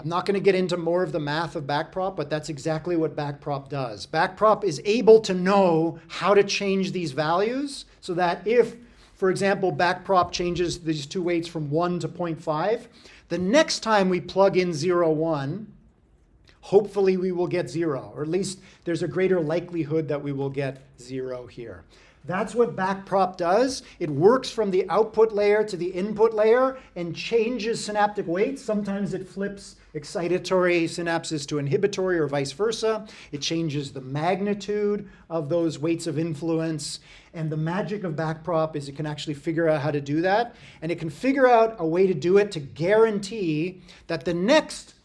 I'm not going to get into more of the math of backprop, but that's exactly what backprop does. Backprop is able to know how to change these values so that if, for example, backprop changes these two weights from 1 to 0.5, the next time we plug in 0, 1, hopefully we will get 0, or at least there's a greater likelihood that we will get 0 here. That's what backprop does. It works from the output layer to the input layer and changes synaptic weights. Sometimes it flips excitatory synapses to inhibitory or vice versa. It changes the magnitude of those weights of influence. And the magic of backprop is it can actually figure out how to do that. And it can figure out a way to do it to guarantee that the next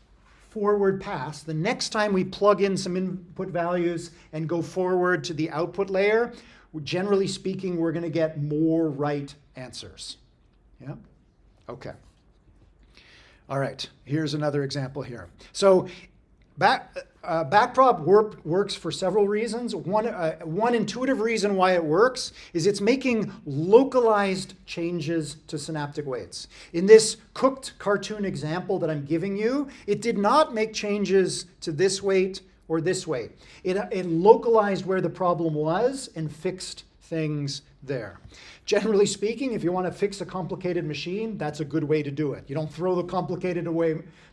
forward pass, the next time we plug in some input values and go forward to the output layer, generally speaking, we're going to get more right answers. Yeah? Okay. All right. Here's another example here. So Backprop works for several reasons. One intuitive reason why it works is it's making localized changes to synaptic weights. In this cooked cartoon example that I'm giving you, it did not make changes to this weight or this weight. It localized where the problem was and fixed things there. Generally speaking, if you want to fix a complicated machine, that's a good way to do it. You don't throw the complicated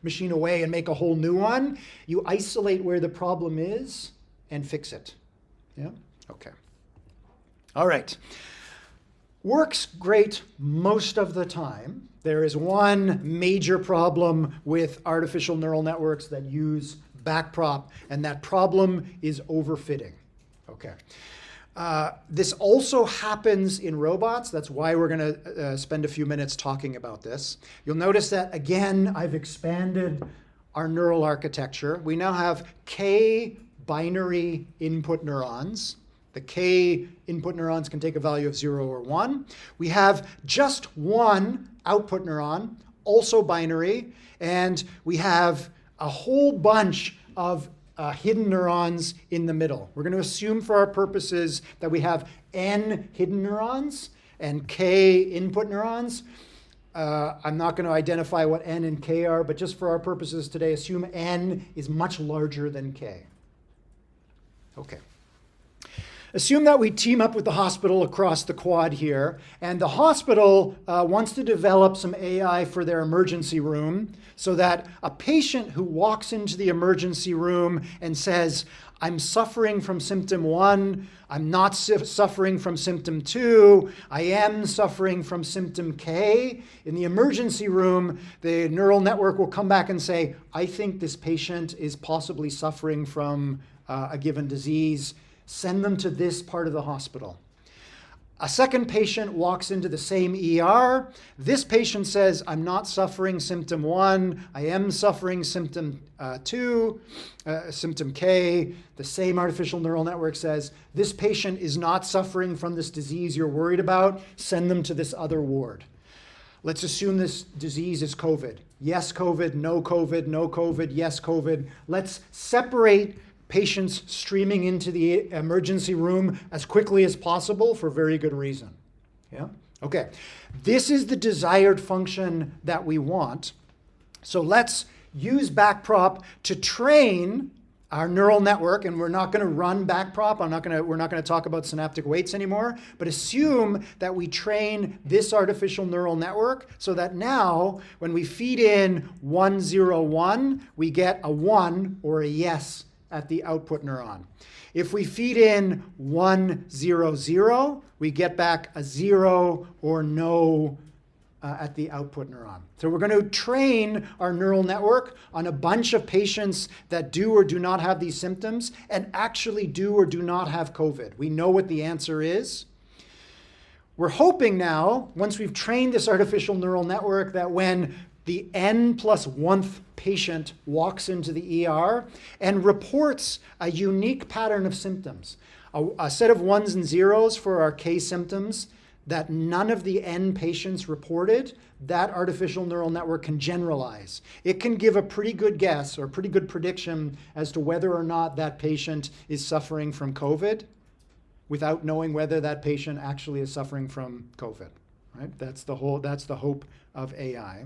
machine away and make a whole new one. You isolate where the problem is and fix it. Yeah? Okay. All right. Works great most of the time. There is one major problem with artificial neural networks that use backprop, and that problem is overfitting. Okay. This also happens in robots. That's why we're going to spend a few minutes talking about this. You'll notice that, again, I've expanded our neural architecture. We now have k binary input neurons. The k input neurons can take a value of 0 or 1. We have just one output neuron, also binary, and we have a whole bunch of hidden neurons in the middle. We're going to assume for our purposes that we have n hidden neurons and k input neurons. I'm not going to identify what n and k are, but just for our purposes today, assume n is much larger than k. Okay. Assume that we team up with the hospital across the quad here, and the hospital wants to develop some AI for their emergency room so that a patient who walks into the emergency room and says, I'm suffering from symptom 1, I'm not suffering from symptom 2, I am suffering from symptom K. In the emergency room, the neural network will come back and say, I think this patient is possibly suffering from a given disease. Send them to this part of the hospital. A second patient walks into the same ER. This patient says, I'm not suffering symptom 1. I am suffering symptom 2, symptom K. The same artificial neural network says, this patient is not suffering from this disease you're worried about. Send them to this other ward. Let's assume this disease is COVID. Yes, COVID, no COVID, no COVID, yes, COVID. Let's separate patients streaming into the emergency room as quickly as possible for very good reason. Yeah? Okay. This is the desired function that we want. So let's use backprop to train our neural network, and we're not going to run backprop. We're not going to talk about synaptic weights anymore, but assume that we train this artificial neural network so that now when we feed in 1, 0, 1, we get a 1 or a yes at the output neuron. If we feed in 1, 0, 0, we get back a 0 or no at the output neuron. So we're going to train our neural network on a bunch of patients that do or do not have these symptoms and actually do or do not have COVID. We know what the answer is. We're hoping now, once we've trained this artificial neural network, that when the n+1th patient walks into the ER and reports a unique pattern of symptoms, a set of 1s and 0s for our K symptoms that none of the n patients reported, that artificial neural network can generalize. It can give a pretty good guess or a pretty good prediction as to whether or not that patient is suffering from COVID without knowing whether that patient actually is suffering from COVID. Right? That's the hope of AI.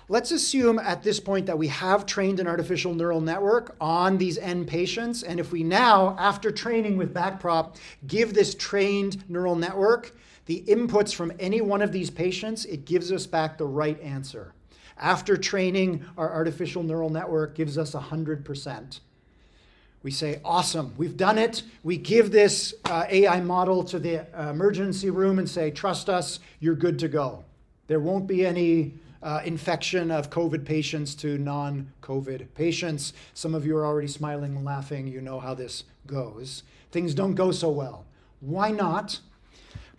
Let's assume at this point that we have trained an artificial neural network on these n patients, and if we now, after training with backprop, give this trained neural network the inputs from any one of these patients, it gives us back the right answer. After training, our artificial neural network gives us 100%. We say, awesome, we've done it. We give this AI model to the emergency room and say, trust us, you're good to go. There won't be any infection of COVID patients to non-COVID patients. Some of you are already smiling and laughing. You know how this goes. Things don't go so well. Why not?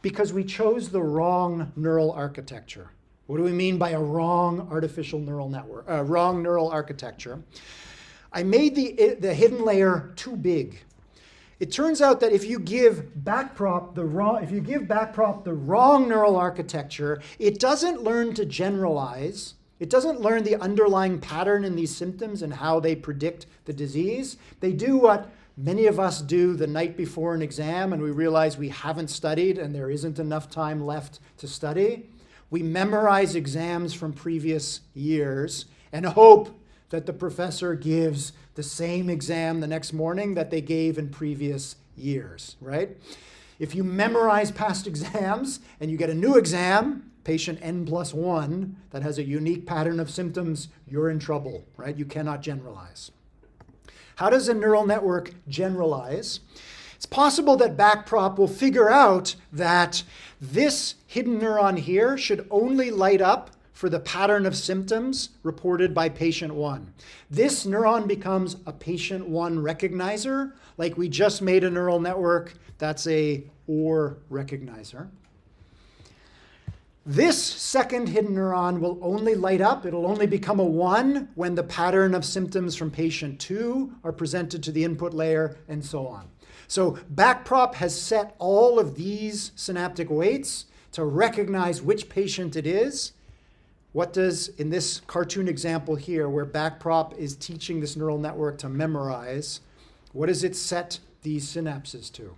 Because we chose the wrong neural architecture. What do we mean by a wrong artificial neural network, wrong neural architecture? I made the hidden layer too big. It turns out that if you give backprop the wrong neural architecture, it doesn't learn to generalize. It doesn't learn the underlying pattern in these symptoms and how they predict the disease. They do what many of us do the night before an exam and we realize we haven't studied and there isn't enough time left to study. We memorize exams from previous years and hope that the professor gives the same exam the next morning that they gave in previous years, right? If you memorize past exams and you get a new exam, patient N+1, that has a unique pattern of symptoms, you're in trouble, right? You cannot generalize. How does a neural network generalize? It's possible that backprop will figure out that this hidden neuron here should only light up for the pattern of symptoms reported by patient 1. This neuron becomes a patient 1 recognizer, like we just made a neural network that's a OR recognizer. This second hidden neuron will only light up, it'll only become a 1 when the pattern of symptoms from patient 2 are presented to the input layer, and so on. So backprop has set all of these synaptic weights to recognize which patient it is. What does, in this cartoon example here, where backprop is teaching this neural network to memorize, what does it set these synapses to?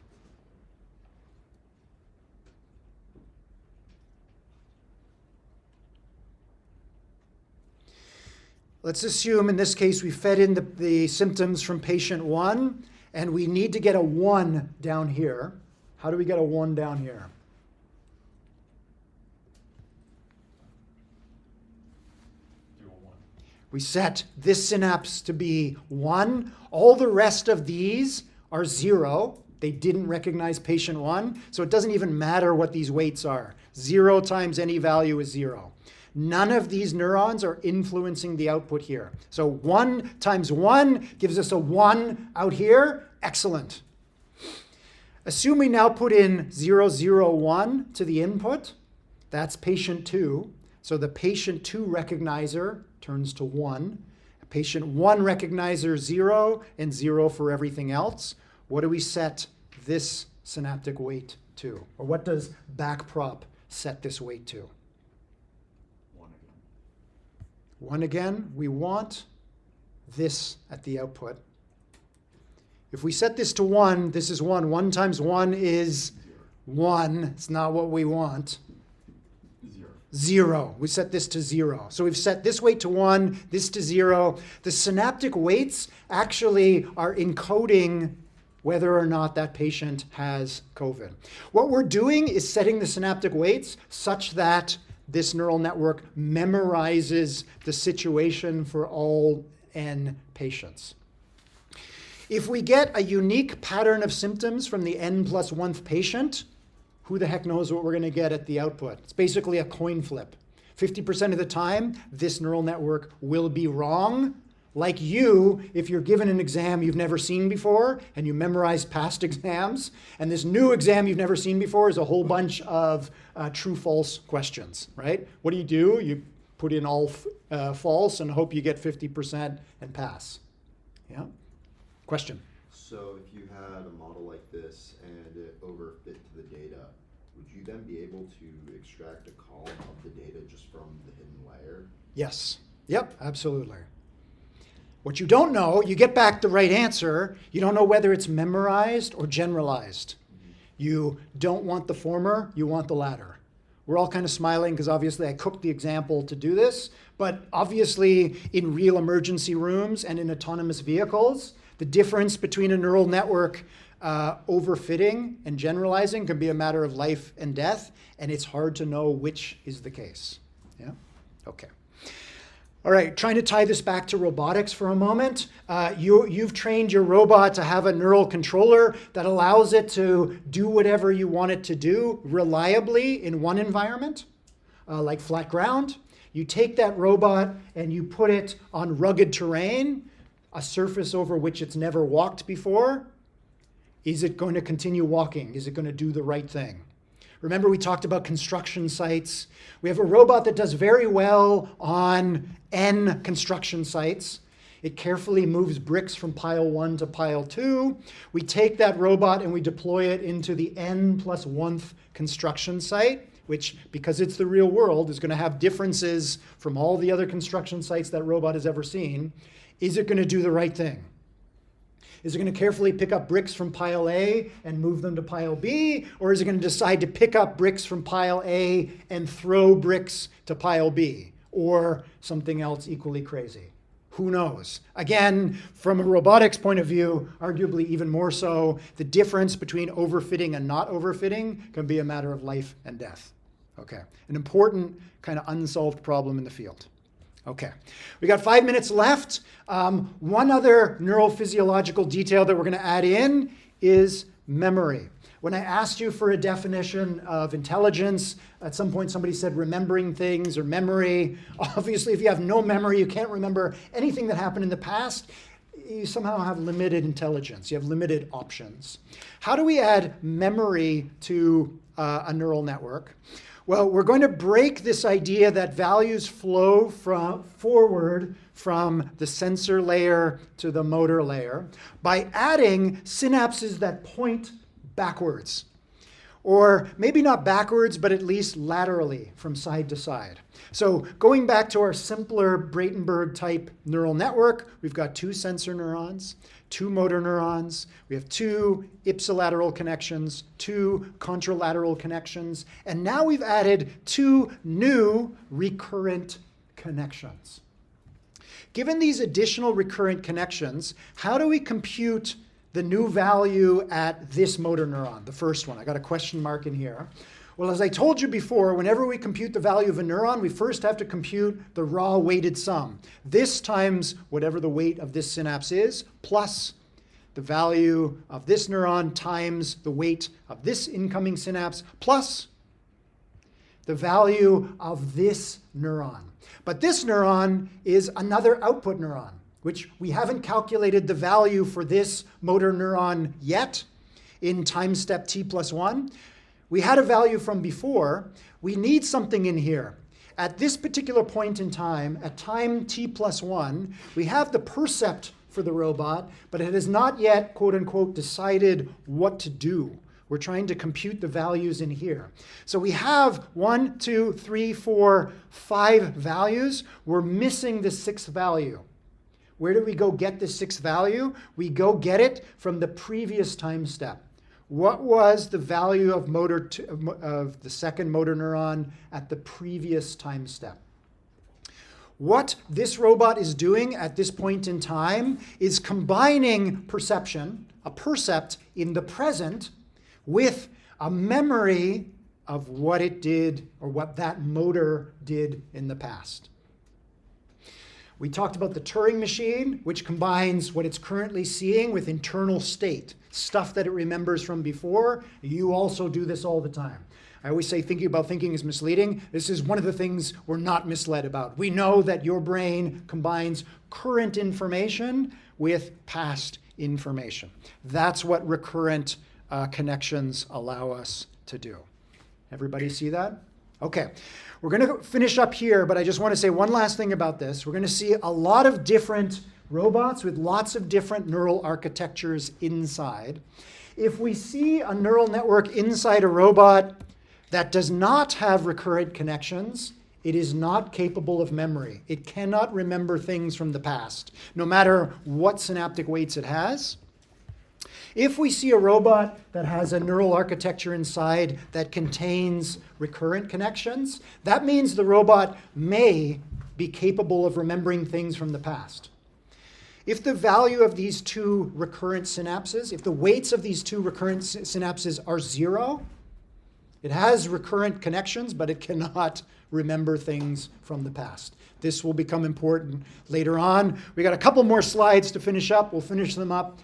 Let's assume in this case we fed in the symptoms from patient 1, and we need to get a 1 down here. How do we get a 1 down here? Do a 1. We set this synapse to be 1. All the rest of these are 0. They didn't recognize patient 1, so it doesn't even matter what these weights are. 0 times any value is 0. None of these neurons are influencing the output here. So 1 times 1 gives us a 1 out here. Excellent. Assume we now put in 0, 0, 1 to the input. That's patient 2. So the patient 2 recognizer turns to 1. Patient 1 recognizer 0 and 0 for everything else. What do we set this synaptic weight to? Or what does backprop set this weight to? 1 again, we want this at the output. If we set this to 1, this is 1. 1 times 1 is 1. It's not what we want. 0. We set this to 0. So we've set this weight to 1, this to 0. The synaptic weights actually are encoding whether or not that patient has COVID. What we're doing is setting the synaptic weights such that this neural network memorizes the situation for all N patients. If we get a unique pattern of symptoms from the N+1th patient, who the heck knows what we're going to get at the output? It's basically a coin flip. 50% of the time, this neural network will be wrong. Like you, if you're given an exam you've never seen before and you memorize past exams, and this new exam you've never seen before is a whole bunch of true-false questions, right? What do? You put in all false and hope you get 50% and pass. Yeah? Question? So if you had a model like this and it overfit to the data, would you then be able to extract a column of the data just from the hidden layer? Yes. Yep, absolutely. What you don't know, you get back the right answer, you don't know whether it's memorized or generalized. You don't want the former, you want the latter. We're all kind of smiling because obviously I cooked the example to do this, but obviously in real emergency rooms and in autonomous vehicles, the difference between a neural network overfitting and generalizing can be a matter of life and death, and it's hard to know which is the case. Yeah? Okay. All right, trying to tie this back to robotics for a moment. You've trained your robot to have a neural controller that allows it to do whatever you want it to do reliably in one environment, like flat ground. You take that robot and you put it on rugged terrain, a surface over which it's never walked before. Is it going to continue walking? Is it going to do the right thing? Remember we talked about construction sites. We have a robot that does very well on N construction sites. It carefully moves bricks from pile 1 to pile 2. We take that robot and we deploy it into the N+1th construction site. which, because it's the real world, is going to have differences from all the other construction sites that robot has ever seen, is it going to do the right thing? Is it going to carefully pick up bricks from pile A and move them to pile B? Or is it going to decide to pick up bricks from pile A and throw bricks to pile B? Or something else equally crazy? Who knows? Again, from a robotics point of view, arguably even more so, the difference between overfitting and not overfitting can be a matter of life and death. Okay, an important kind of unsolved problem in the field. Okay, we got 5 minutes left. One other neurophysiological detail that we're going to add in is memory. When I asked you for a definition of intelligence, at some point somebody said remembering things or memory. Obviously, if you have no memory, you can't remember anything that happened in the past, you somehow have limited intelligence. You have limited options. How do we add memory to a neural network? Well, we're going to break this idea that values flow forward from the sensor layer to the motor layer by adding synapses that point backwards. Or maybe not backwards, but at least laterally from side to side. So going back to our simpler Bratenberg type neural network, we've got 2 sensor neurons, 2 motor neurons, we have 2 ipsilateral connections, 2 contralateral connections, and now we've added 2 new recurrent connections. Given these additional recurrent connections, how do we compute the new value at this motor neuron, the first one? I got a question mark in here. Well, as I told you before, whenever we compute the value of a neuron, we first have to compute the raw weighted sum. This times whatever the weight of this synapse is, plus the value of this neuron times the weight of this incoming synapse, plus the value of this neuron. But this neuron is another output neuron, which we haven't calculated the value for this motor neuron yet in time step t+1. We had a value from before. We need something in here. At this particular point in time, at time t+1, we have the percept for the robot, but it has not yet, quote unquote, decided what to do. We're trying to compute the values in here. So we have 1, 2, 3, 4, 5 values. We're missing the 6th value. Where do we go get the 6th value? We go get it from the previous time step. What was the value of of the second motor neuron at the previous time step? What this robot is doing at this point in time is combining perception, a percept in the present, with a memory of what it did or what that motor did in the past. We talked about the Turing machine, which combines what it's currently seeing with internal state, stuff that it remembers from before. You also do this all the time. I always say thinking about thinking is misleading. This is one of the things we're not misled about. We know that your brain combines current information with past information. That's what recurrent connections allow us to do. Everybody see that? Okay. We're going to finish up here, but I just want to say one last thing about this. We're going to see a lot of different robots with lots of different neural architectures inside. If we see a neural network inside a robot that does not have recurrent connections, it is not capable of memory. It cannot remember things from the past, no matter what synaptic weights it has. If we see a robot that has a neural architecture inside that contains recurrent connections, that means the robot may be capable of remembering things from the past. If the value of these 2 recurrent synapses, if the weights of these 2 recurrent synapses are 0, it has recurrent connections, but it cannot remember things from the past. This will become important later on. We got a couple more slides to finish up. We'll finish them up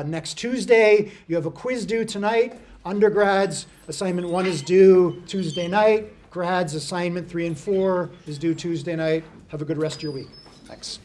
next Tuesday. You have a quiz due tonight. Undergrads, assignment 1 is due Tuesday night. Grads, assignment 3 and 4 is due Tuesday night. Have a good rest of your week. Thanks.